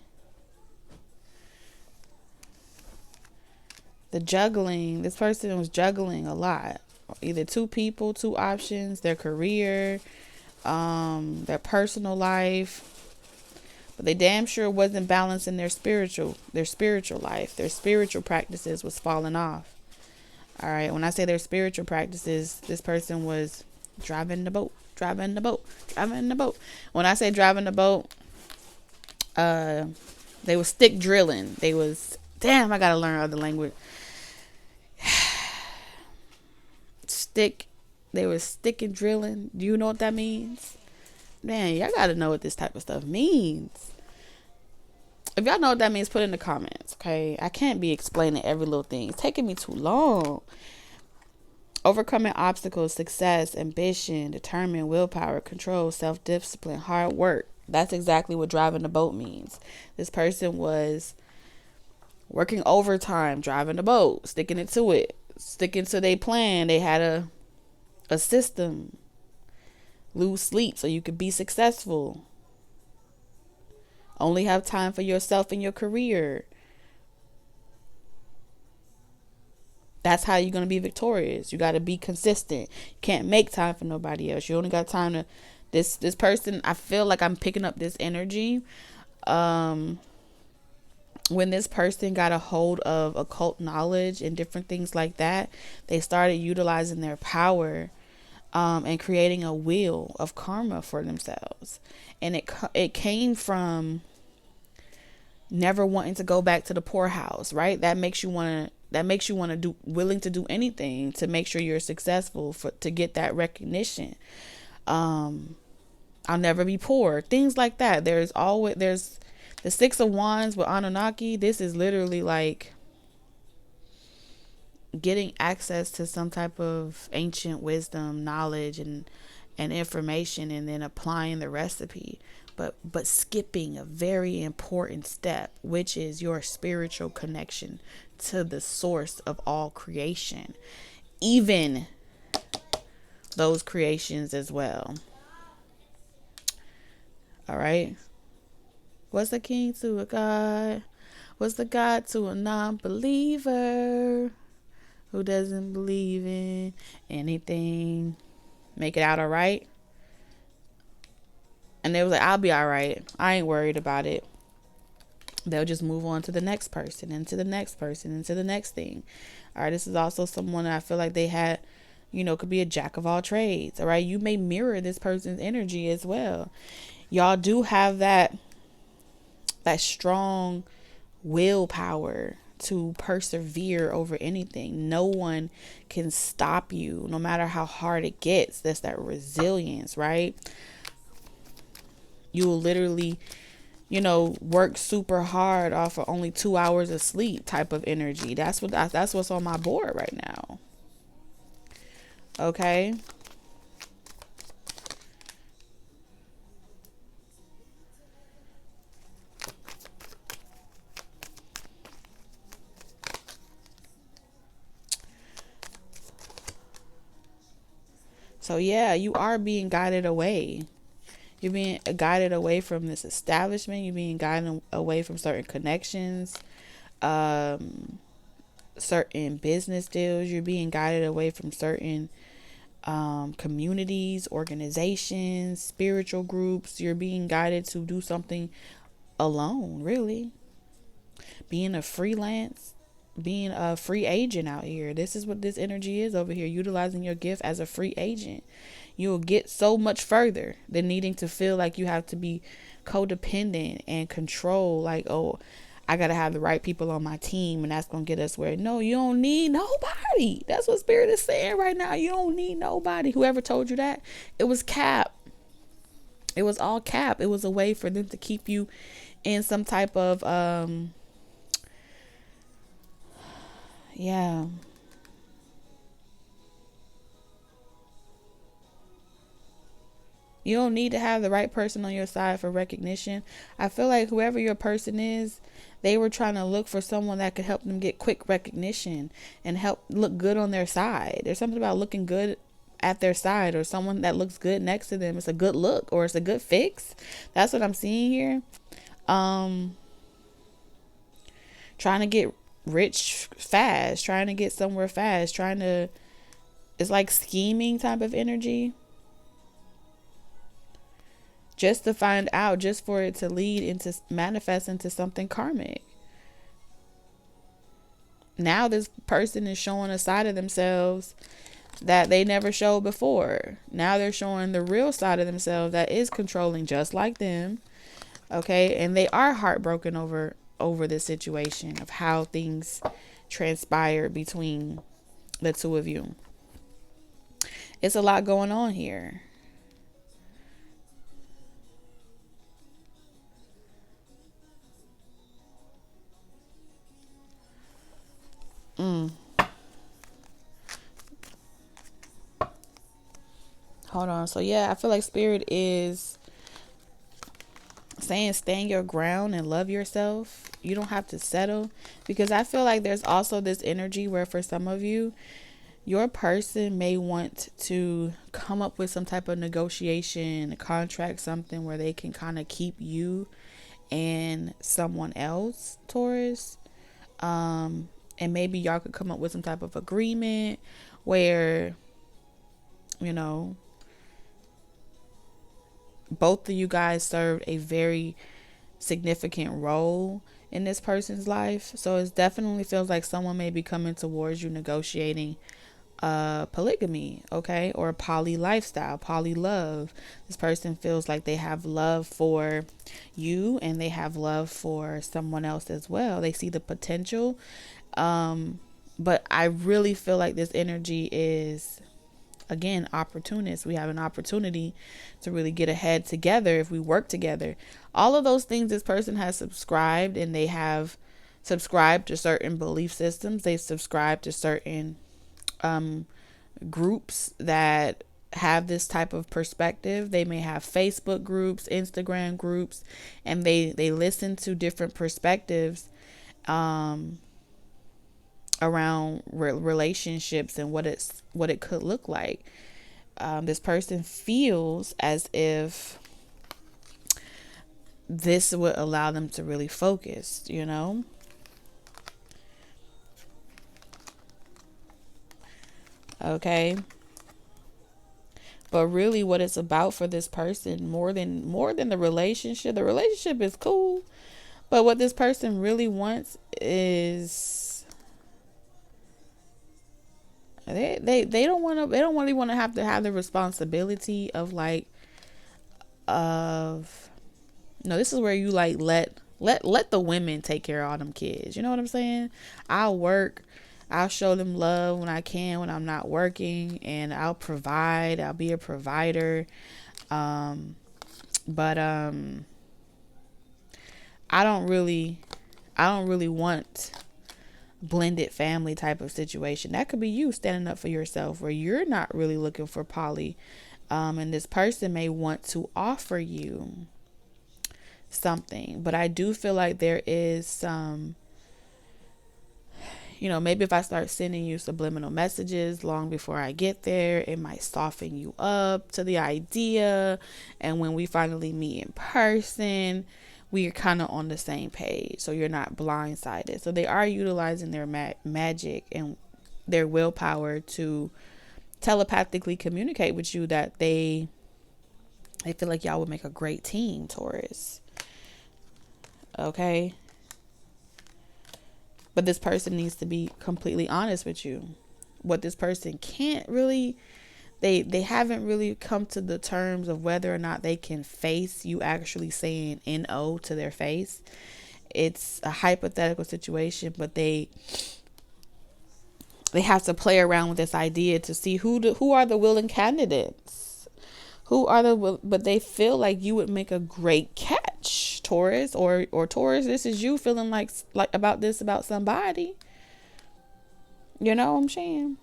the juggling, this person was juggling a lot. Either two people, two options, their career, their personal life. But they damn sure wasn't balancing their spiritual life. Their spiritual practices was falling off. All right. When I say their spiritual practices, this person was driving the boat. When I say driving the boat, they was stick drilling. I gotta learn other language. They were stick and drilling. Do you know what that means? Man, y'all gotta know what this type of stuff means. If y'all know what that means, put in the comments, okay? I can't be explaining every little thing. It's taking me too long. Overcoming obstacles, success, ambition, determined, willpower, control, self-discipline, hard work. That's exactly what driving the boat means. This person was working overtime, driving the boat, sticking to their plan. They had a system. Lose sleep so you could be successful. Only have time for yourself and your career. That's how you're going to be victorious. You got to be consistent. You can't make time for nobody else. You only got time to this person. I feel like I'm picking up this energy. When this person got a hold of occult knowledge and different things like that, they started utilizing their power and creating a wheel of karma for themselves. And it came from never wanting to go back to the poorhouse, right? That makes you want to willing to do anything to make sure you're successful to get that recognition. I'll never be poor. Things like that. There's the Six of Wands with Anunnaki. This is literally like getting access to some type of ancient wisdom, knowledge, and information, and then applying the recipe, but skipping a very important step, which is your spiritual connection to the source of all creation, even those creations as well. All right. What's a king to a god? What's the god to a non-believer who doesn't believe in anything? Make it out all right. And they was like, I'll be all right. I ain't worried about it. They'll just move on to the next person, and to the next person, and to the next thing. All right. This is also someone that I feel like they had, could be a jack of all trades. All right. You may mirror this person's energy as well. Y'all do have that strong willpower to persevere over anything. No one can stop you, no matter how hard it gets. That's that resilience, right? You will literally, work super hard off of only 2 hours of sleep type of energy. That's what's on my board right now. Okay. So yeah, you are being guided away. You're being guided away from this establishment. You're being guided away from certain connections, certain business deals. You're being guided away from certain communities, organizations, spiritual groups. You're being guided to do something alone, really. Being a freelance being a free agent out here. This is what this energy is over here, utilizing your gift as a free agent. You'll get so much further than needing to feel like you have to be codependent and control, like, oh, I gotta have the right people on my team and that's gonna get us where. No, you don't need nobody. That's what Spirit is saying right now. You don't need nobody. Whoever told you that, it was cap. It was all cap. It was a way for them to keep you in some type of yeah. You don't need to have the right person on your side for recognition. I feel like whoever your person is, they were trying to look for someone that could help them get quick recognition and help look good on their side. There's something about looking good at their side, or someone that looks good next to them. It's a good look, or it's a good fix. That's what I'm seeing here. Trying to get rich fast, trying to get somewhere fast, it's like scheming type of energy. Just to find out, just for it to lead into manifest into something karmic. Now this person is showing a side of themselves that they never showed before. Now they're showing the real side of themselves that is controlling, just like them. Okay, and they are heartbroken over this situation of how things transpired between the two of you. It's a lot going on here. Hold on. So yeah, I feel like Spirit is saying stand your ground and love yourself. You don't have to settle, because I feel like there's also this energy where for some of you, your person may want to come up with some type of negotiation, a contract, something where they can kind of keep you and someone else, Taurus. And maybe y'all could come up with some type of agreement where, you know, both of you guys served a very significant role in this person's life. So it definitely feels like someone may be coming towards you negotiating polygamy, okay, or a poly lifestyle, poly love. This person feels like they have love for you and they have love for someone else as well. They see the potential. But I really feel like this energy is, again, opportunist. We have an opportunity to really get ahead together if we work together. All of those things this person has subscribed, and they have subscribed to certain belief systems. They subscribe to certain groups that have this type of perspective. They may have Facebook groups, Instagram groups, and they listen to different perspectives around relationships and what it could look like. This person feels as if this would allow them to really focus, you know. Okay. But really what it's about for this person, more than the relationship is cool, but what this person really wants is they don't really want to have the responsibility of like of no, this is where you like let the women take care of all them kids. You know what I'm saying? I'll work. I'll show them love when I can, when I'm not working, and I'll provide. I'll be a provider. But I don't really want blended family type of situation. That could be you standing up for yourself, where you're not really looking for poly, and this person may want to offer you something. But I do feel like there is some, you know, maybe if I start sending you subliminal messages long before I get there, it might soften you up to the idea. And when we finally meet in person, we are kind of on the same page. So you're not blindsided. So they are utilizing their magic and their willpower to telepathically communicate with you that they feel like y'all would make a great team, Taurus. Okay. But this person needs to be completely honest with you. What this person can't really, they haven't really come to the terms of whether or not they can face you actually saying no to their face. It's a hypothetical situation, but they have to play around with this idea to see who are the willing candidates, but they feel like you would make a great catch, Taurus, or Taurus, this is you feeling like about somebody. You know what I'm saying?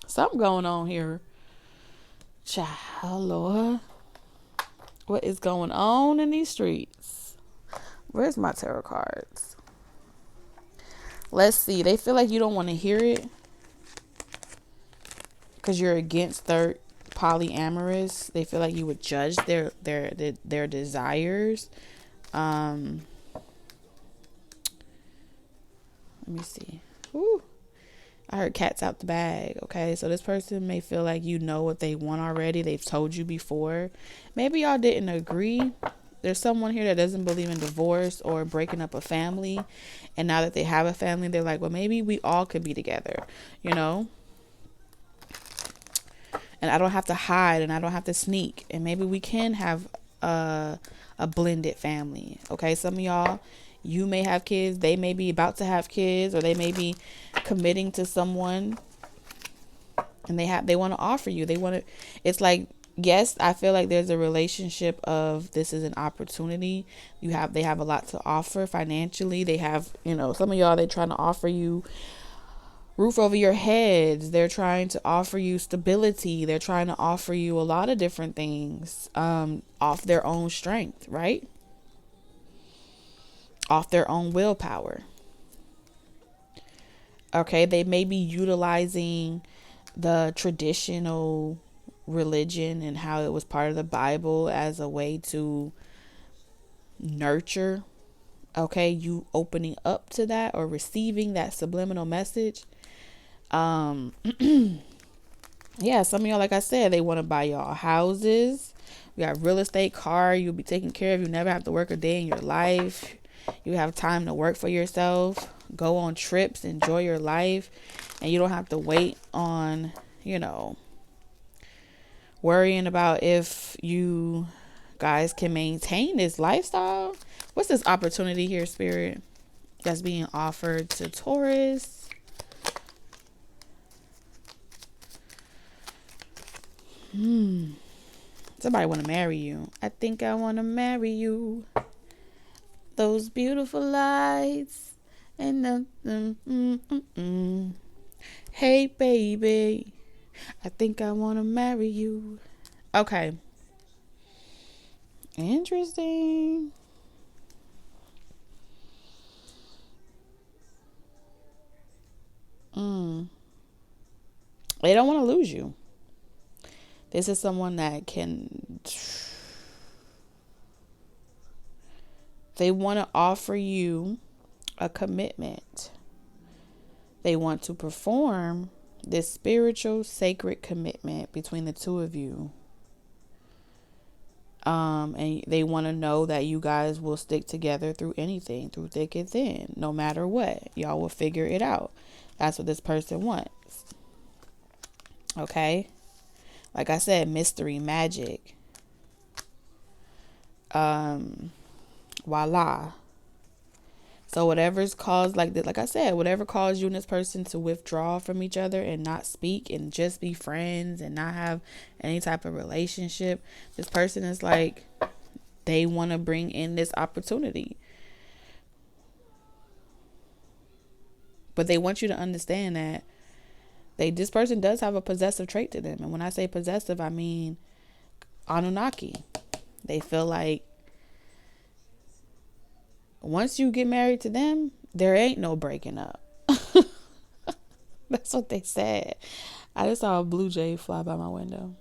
Something going on here. Child, Lord. What is going on in these streets? Where's my tarot cards? Let's see. They feel like you don't want to hear it because you're against third polyamorous. They feel like you would judge their desires. Let me see. Ooh. I heard cats out the bag. Okay, so this person may feel like you know what they want already. They've told you before. Maybe y'all didn't agree. There's someone here that doesn't believe in divorce or breaking up a family, and now that they have a family, they're like, well, maybe we all could be together, you know, and I don't have to hide and I don't have to sneak, and maybe we can have a blended family. Okay, some of y'all, you may have kids, they may be about to have kids, or they may be committing to someone, and they want to offer you, it's like, yes, I feel like there's a relationship of this is an opportunity. They have a lot to offer financially. They have, some of y'all, they're trying to offer you roof over your heads. They're trying to offer you stability. They're trying to offer you a lot of different things off their own strength, right? Off their own willpower. Okay, they may be utilizing the traditional religion and how it was part of the Bible as a way to nurture, okay, you opening up to that or receiving that subliminal message. Yeah, some of y'all, like I said, they want to buy y'all houses. We got real estate, car, you'll be taken care of. You never have to work a day in your life. You have time to work for yourself, go on trips, enjoy your life, and you don't have to wait on, worrying about if you guys can maintain this lifestyle. What's this opportunity here, Spirit, that's being offered to Taurus? Somebody want to marry you. I think I want to marry you. Those beautiful lights and hey baby, I think I want to marry you. Okay. Interesting. They don't want to lose you. This is someone that they want to offer you a commitment. They want to perform this spiritual, sacred commitment between the two of you. And they want to know that you guys will stick together through anything, through thick and thin, no matter what. Y'all will figure it out. That's what this person wants. Okay? Like I said, mystery, magic. Voila. So whatever's caused, like I said, whatever caused you and this person to withdraw from each other and not speak and just be friends and not have any type of relationship, this person is like, they want to bring in this opportunity. But they want you to understand that this person does have a possessive trait to them. And when I say possessive, I mean Anunnaki. They feel like once you get married to them, there ain't no breaking up. That's what they said. I just saw a blue jay fly by my window.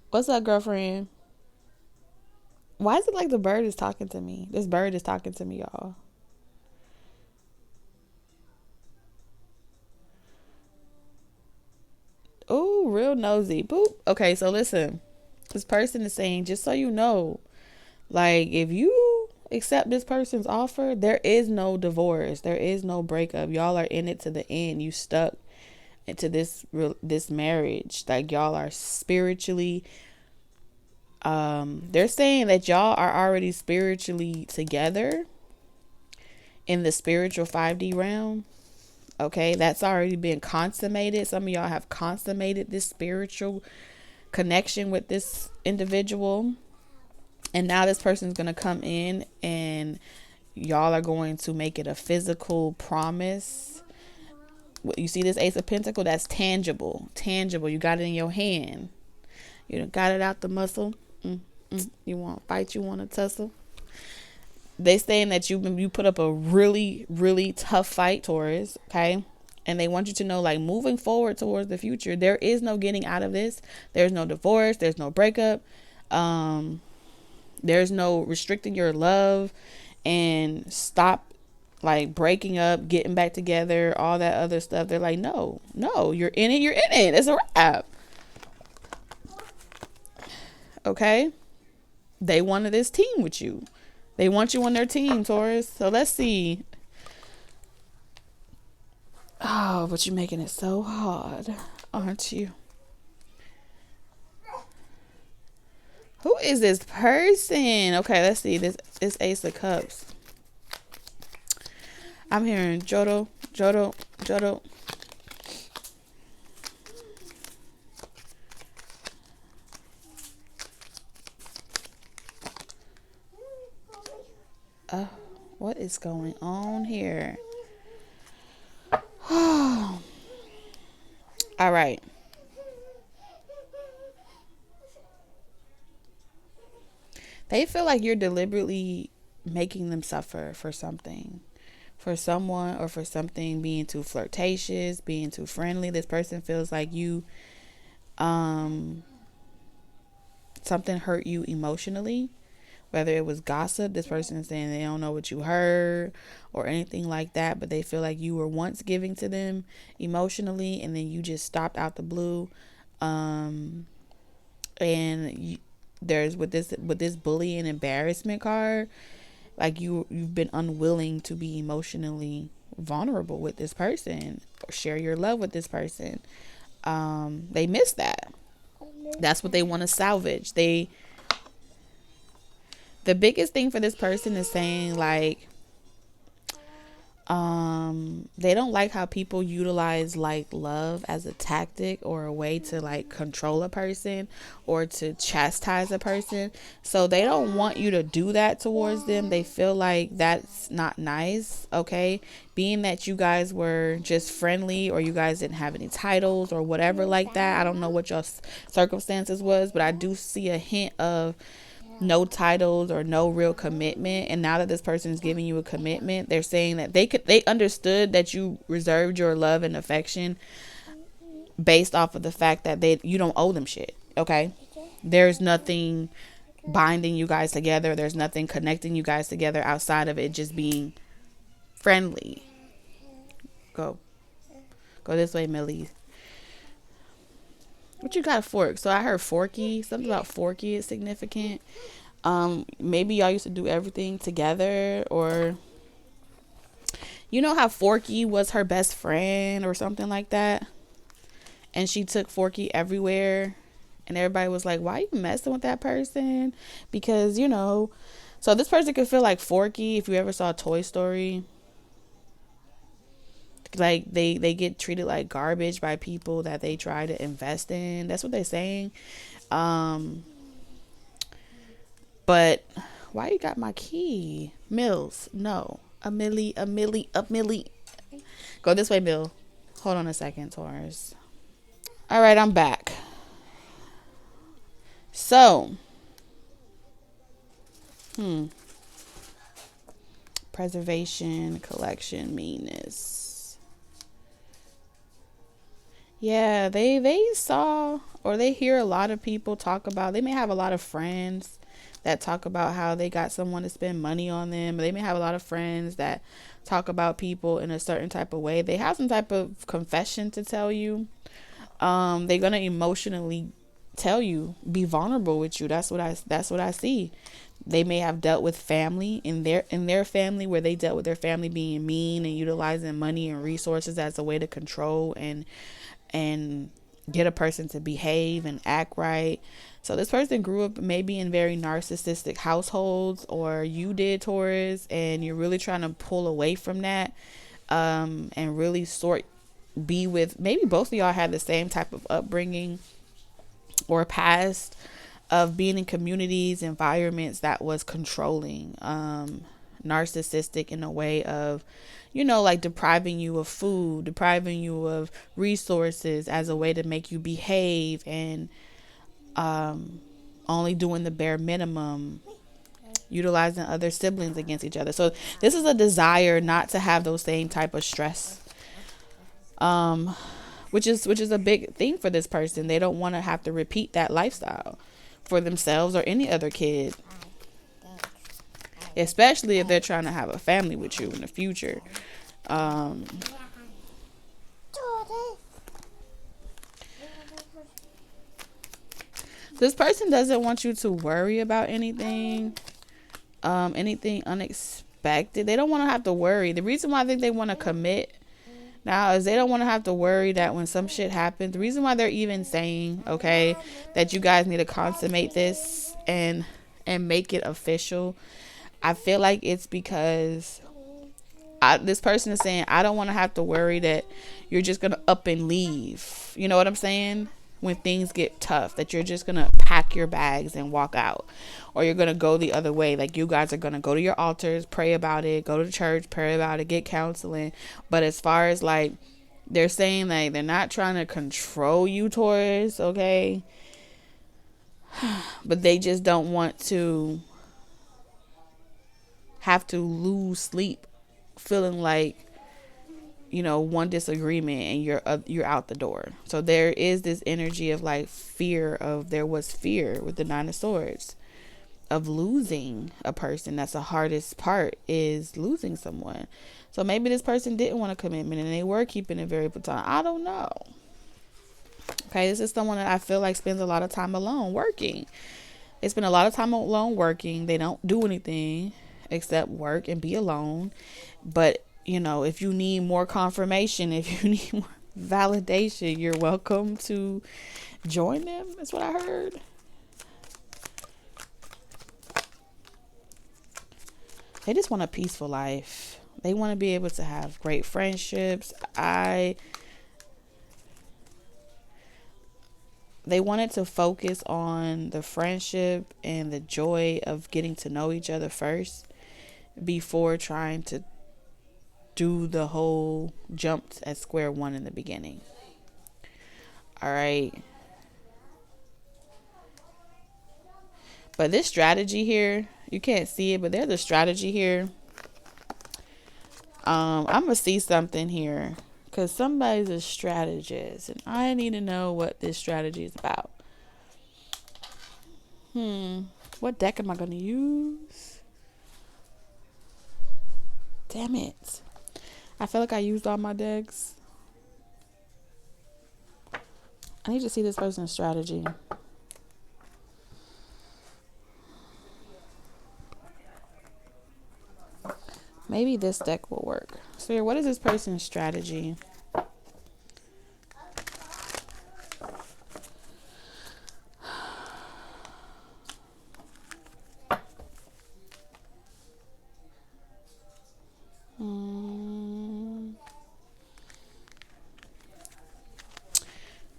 What's up, girlfriend? Why is it like the bird is talking to me? This bird is talking to me, y'all. Oh, real nosy. Boop. Okay, so listen. This person is saying, just so you know, like, if accept this person's offer, there is no divorce. There is no breakup. Y'all are in it to the end. You stuck into this marriage. Like, y'all are spiritually, they're saying that y'all are already spiritually together in the spiritual 5D realm. Okay, that's already been consummated. Some of y'all have consummated this spiritual connection with this individual. And now this person's going to come in and y'all are going to make it a physical promise. You see this Ace of Pentacles? That's tangible. Tangible. You got it in your hand. You done got it out the muscle. You want to fight? You want to tussle? They saying that you put up a really, really tough fight, Taurus. Okay. And they want you to know, like, moving forward towards the future, there is no getting out of this. There's no divorce. There's no breakup. There's no restricting your love and stop, like, breaking up, getting back together, all that other stuff. They're like, no, you're in it. You're in it. It's a wrap. Okay. They wanted this team with you. They want you on their team, Taurus. So let's see. Oh, but you're making it so hard, aren't you? Who is this person? Okay, let's see. This Ace of Cups. I'm hearing Jodo. What is going on here? All right. They feel like you're deliberately making them suffer for something, for someone, or for something, being too flirtatious, being too friendly. This person feels like you, something hurt you emotionally, whether it was gossip. This person is saying they don't know what you heard or anything like that, but they feel like you were once giving to them emotionally and then you just stopped out the blue. There's with this bully and embarrassment card, like you've been unwilling to be emotionally vulnerable with this person or share your love with this person. They miss that. That's what they want to salvage. The biggest thing for this person is saying, like, they don't like how people utilize, like, love as a tactic or a way to, like, control a person or to chastise a person. So they don't want you to do that towards them. They feel like that's not nice. Okay, being that you guys were just friendly or you guys didn't have any titles or whatever like that. I don't know what your circumstances was, but I do see a hint of no titles or no real commitment. And now that this person is giving you a commitment, they're saying that they understood that you reserved your love and affection based off of the fact that you don't owe them shit. Okay, there's nothing binding you guys together. There's nothing connecting you guys together outside of it just being friendly. Go this way, Millie. What you got a fork? So I heard forky. Something about forky is significant. Maybe y'all used to do everything together, or you know how Forky was her best friend or something like that, and she took Forky everywhere, and everybody was like, "Why are you messing with that person?" Because so this person could feel like Forky. If you ever saw Toy Story, like they get treated like garbage by people that they try to invest in. That's what they're saying. But why you got my key? Mills, no. A milli. Go this way, Bill. Hold on a second, Taurus. All right, I'm back. So, preservation, collection, meanness. Yeah, they saw, or they hear a lot of people talk about, they may have a lot of friends that talk about how they got someone to spend money on them. They may have a lot of friends that talk about people in a certain type of way. They have some type of confession to tell you. They're gonna emotionally tell you, be vulnerable with you. That's what I see. They may have dealt with family in their family, where they dealt with their family being mean and utilizing money and resources as a way to control and get a person to behave and act right. So this person grew up maybe in very narcissistic households, or you did, Taurus, and you're really trying to pull away from that, and really be with, maybe both of y'all had the same type of upbringing or past of being in communities, environments that was controlling, narcissistic, in a way of, like depriving you of food, depriving you of resources as a way to make you behave, and only doing the bare minimum, utilizing other siblings against each other. So this is a desire not to have those same type of stress, which is a big thing for this person. They don't want to have to repeat that lifestyle for themselves or any other kid, especially if they're trying to have a family with you in the future. This person doesn't want you to worry about anything unexpected. They don't want to have to worry. The reason why I think they want to commit now is they don't want to have to worry that when some shit happens. The reason why they're even saying, okay, that you guys need to consummate this and make it official, I feel like it's because this person is saying, I don't want to have to worry that you're just going to up and leave. You know what I'm saying? When things get tough, that you're just going to pack your bags and walk out, or you're going to go the other way. Like, you guys are going to go to your altars, pray about it, go to church, pray about it, get counseling. But as far as like, they're saying like they're not trying to control you, Taurus, okay? But they just don't want to have to lose sleep feeling like, one disagreement and you're out the door. So there is this energy of like there was fear with the Nine of Swords of losing a person. That's the hardest part, is losing someone. So maybe this person didn't want a commitment and they were keeping it very platonic. I don't know. Okay, this is someone that I feel like spends a lot of time alone working. They spend a lot of time alone working. They don't do anything except work and be alone. But if you need more confirmation, if you need more validation, you're welcome to join them. That's what I heard. They just want a peaceful life. They want to be able to have great friendships. They wanted to focus on the friendship and the joy of getting to know each other first before trying to do the whole jump at square one in the beginning. All right. But this strategy here, you can't see it, but there's a strategy here. I'm gonna see something here because somebody's a strategist and I need to know what this strategy is about. What deck am I gonna use? Damn it. I feel like I used all my decks. I need to see this person's strategy. Maybe this deck will work. So what is this person's strategy?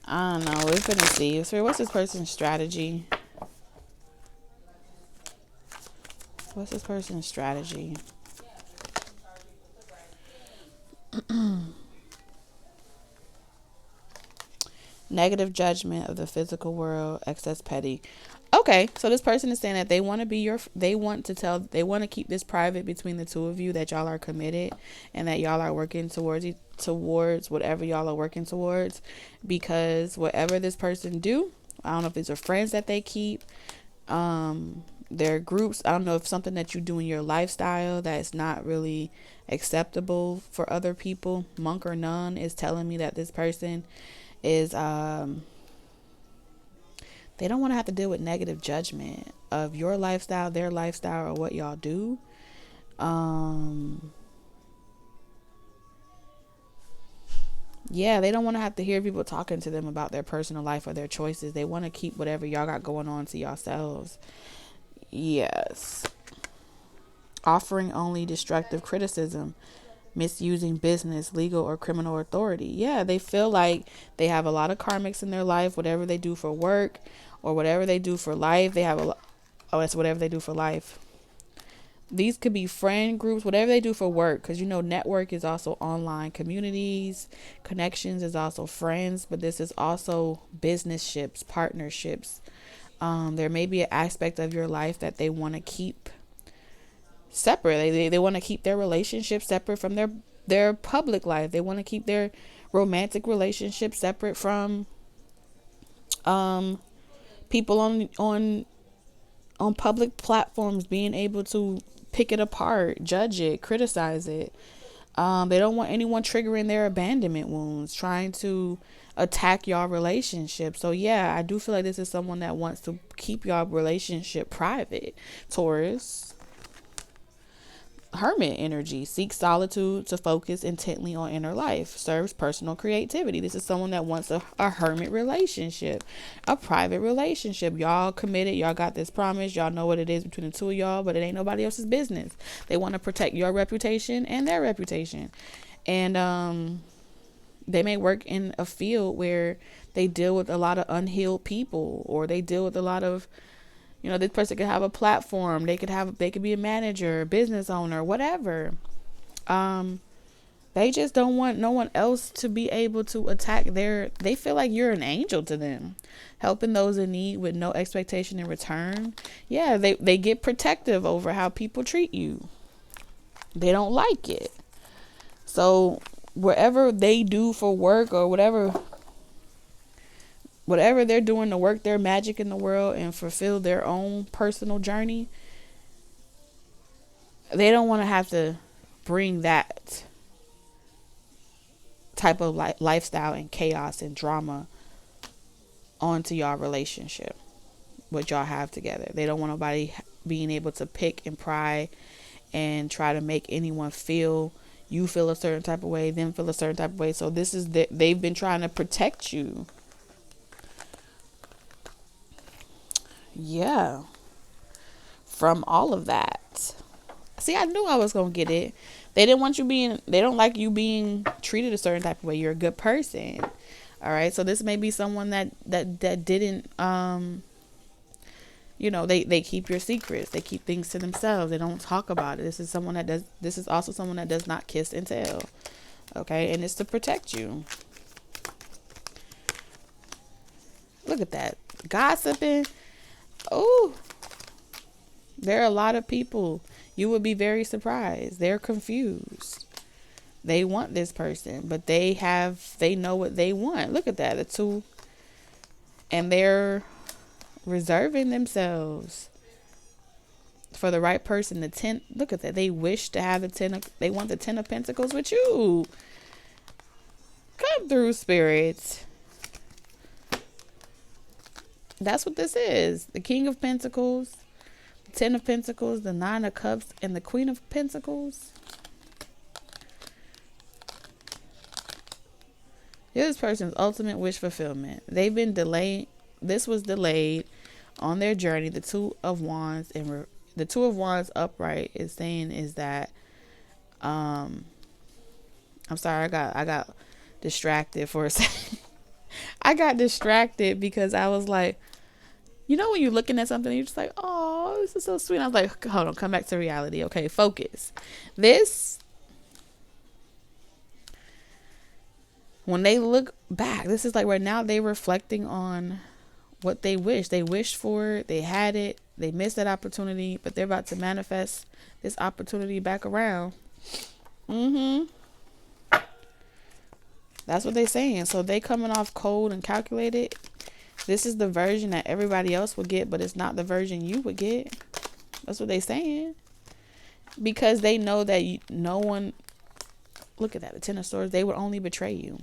I don't know. We're gonna see. So what's this person's strategy? What's this person's strategy? Negative judgment of the physical world, excess petty. Okay, so this person is saying that they want to keep this private between the two of you, that y'all are committed and that y'all are working towards whatever y'all are working towards, because whatever this person do, I don't know if these are friends that they keep, their groups, I don't know if something that you do in your lifestyle that's not really acceptable for other people. Monk or nun is telling me that this person is They don't want to have to deal with negative judgment of your lifestyle, their lifestyle, or what y'all do. Yeah, they don't want to have to hear people talking to them about their personal life or their choices. They want to keep whatever y'all got going on to yourselves. Yes. Offering only destructive criticism, misusing business, legal, or criminal authority. Yeah, they feel like they have a lot of karmics in their life. Whatever they do for work or whatever they do for life, they have it's whatever they do for life. These could be friend groups, whatever they do for work, because network is also online communities, connections is also friends, but this is also business ships, partnerships. There may be an aspect of your life that they want to keep separate. They want to keep their relationship separate from their public life. They want to keep their romantic relationship separate from people on public platforms being able to pick it apart, judge it, criticize it. They don't want anyone triggering their abandonment wounds, trying to attack y'all relationship. So yeah, I do feel like this is someone that wants to keep y'all relationship private. Taurus. Hermit energy, seeks solitude to focus intently on inner life, serves personal creativity. This is someone that wants a hermit relationship, a private relationship. Y'all committed, y'all got this promise, y'all know what it is between the two of y'all, but it ain't nobody else's business. They want to protect your reputation and their reputation. And they may work in a field where they deal with a lot of unhealed people, or they deal with a lot of, this person could have a platform. They could be a manager, business owner, whatever. They just don't want no one else to be able to attack they feel like you're an angel to them, helping those in need with no expectation in return. Yeah, they get protective over how people treat you. They don't like it. So wherever they do for work or whatever they're doing to work their magic in the world and fulfill their own personal journey, they don't want to have to bring that type of lifestyle and chaos and drama onto y'all relationship, what y'all have together. They don't want nobody being able to pick and pry and try to make anyone feel a certain type of way, them feel a certain type of way. So this is they've been trying to protect you. Yeah, from all of that. See, I knew I was gonna get it. They don't like you being treated a certain type of way. You're a good person. All right, so this may be someone that didn't they keep your secrets. They keep things to themselves. They don't talk about it. This is also someone that does not kiss and tell. Okay, and it's to protect you. Look at that. Gossiping. Oh, there are a lot of people. You would be very surprised. They're confused. They want this person, but they know what they want. Look at that. The two. And they're reserving themselves for the right person. The 10. Look at that. They wish to have they want the 10 of Pentacles with you. Come through, spirits. That's what this is. The King of Pentacles, the 10 of Pentacles, the 9 of Cups, and the Queen of Pentacles. This person's ultimate wish fulfillment. They've been delayed. This was delayed on their journey. The 2 of Wands and the 2 of Wands upright is saying is that I'm sorry, I got distracted for a second. I got distracted because I was like, when you're looking at something, you're just like, oh, this is so sweet. I was like, hold on, come back to reality. Okay, focus. When they look back, this is like right now they're reflecting on what they wish. They wished for it. They had it. They missed that opportunity, but they're about to manifest this opportunity back around. That's what they're saying. So they coming off cold and calculated. This is the version that everybody else would get, but it's not the version you would get. That's what they're saying. Because they know that no one, look at that, the 10 of Swords, they would only betray you.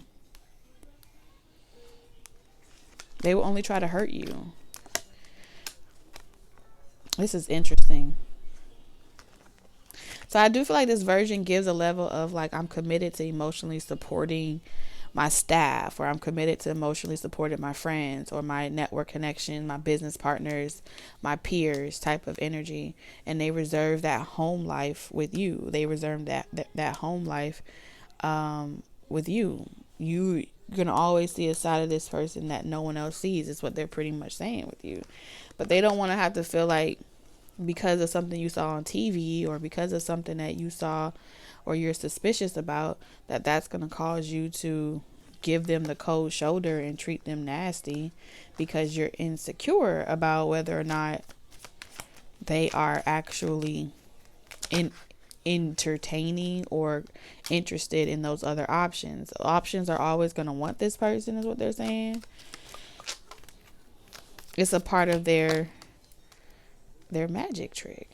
They will only try to hurt you. This is interesting. So I do feel like this version gives a level of like, I'm committed to emotionally supporting my staff, or I'm committed to emotionally supporting my friends or my network connection, my business partners, my peers type of energy. And they reserve that home life with you. They reserve that home life with you. You're going to always see a side of this person that no one else sees, is what they're pretty much saying with you. But they don't want to have to feel like, because of something you saw on TV, or because of something that you saw or you're suspicious about, that's going to cause you to give them the cold shoulder and treat them nasty, because you're insecure about whether or not they are actually entertaining or interested in those other options. Options are always going to want this person, is what they're saying. It's a part of their magic trick.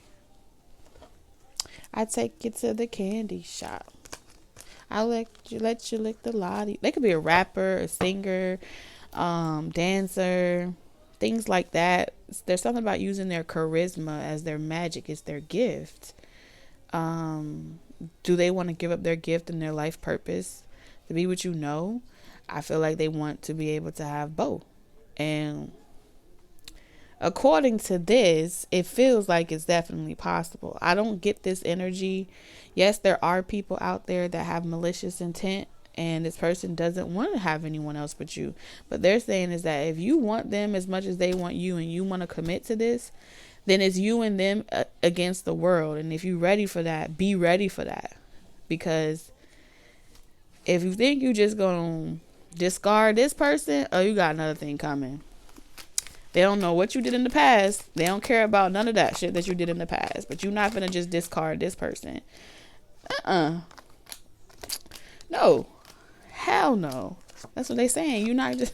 I take you to the candy shop. I let you lick the lottie. They could be a rapper, a singer, dancer, things like that. There's something about using their charisma as their magic. It's their gift. Do they want to give up their gift and their life purpose to be what you know? I feel like they want to be able to have both. And according to this, it feels like it's definitely possible. I don't get this energy. Yes, there are people out there that have malicious intent, and this person doesn't want to have anyone else but you. But they're saying is that if you want them as much as they want you, and you want to commit to this, then it's you and them against the world. And if you're ready for that, be ready for that. Because if you think you just going to discard this person, oh, you got another thing coming. They don't know what you did in the past. They don't care about none of that shit that you did in the past. But you're not going to just discard this person. No. Hell no. That's what they're saying. You're not just...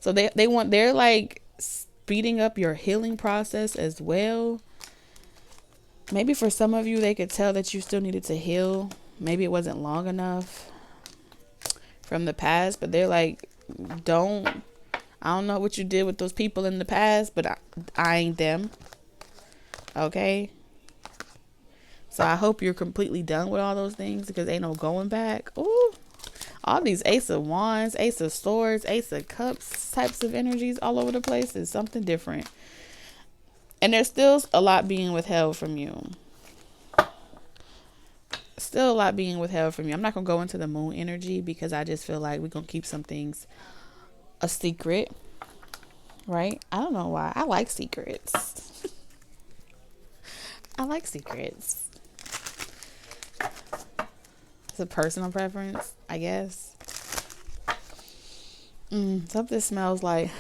So they're like speeding up your healing process as well. Maybe for some of you, they could tell that you still needed to heal. Maybe it wasn't long enough from the past. But they're like, I don't know what you did with those people in the past, but I ain't them. Okay? So I hope you're completely done with all those things, because ain't no going back. Ooh. All these Ace of Wands, Ace of Swords, Ace of Cups types of energies all over the place is something different. And there's still a lot being withheld from you. Still a lot being withheld from you. I'm not going to go into the moon energy, because I just feel like we're going to keep some things a secret, right? I don't know why. I like secrets. I like secrets. It's a personal preference, I guess. Something smells like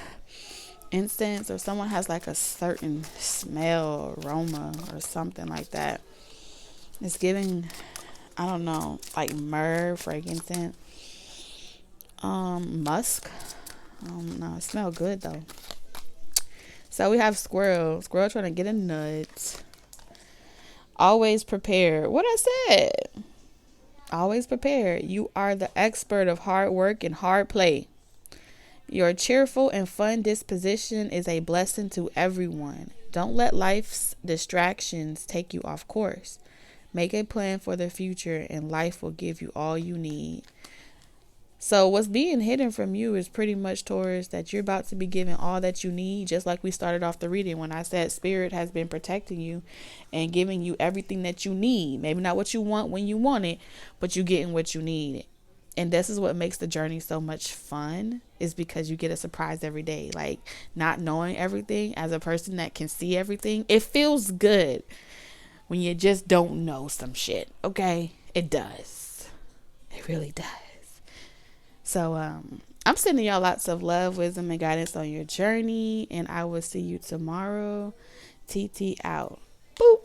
incense, or someone has like a certain smell, aroma, or something like that. It's giving, I don't know, like myrrh, frankincense, musk. I don't know. It smells good though. So we have squirrel trying to get a nut. Always prepared. What I said. Always prepared. You are the expert of hard work and hard play. Your cheerful and fun disposition is a blessing to everyone. Don't let life's distractions take you off course. Make a plan for the future, and life will give you all you need. So what's being hidden from you is pretty much, Taurus, that you're about to be given all that you need. Just like we started off the reading when I said spirit has been protecting you and giving you everything that you need. Maybe not what you want when you want it, but you're getting what you need. And this is what makes the journey so much fun, is because you get a surprise every day. Like, not knowing everything, as a person that can see everything, it feels good when you just don't know some shit. Okay? It does. It really does. So I'm sending y'all lots of love, wisdom, and guidance on your journey. And I will see you tomorrow. TT out. Boop.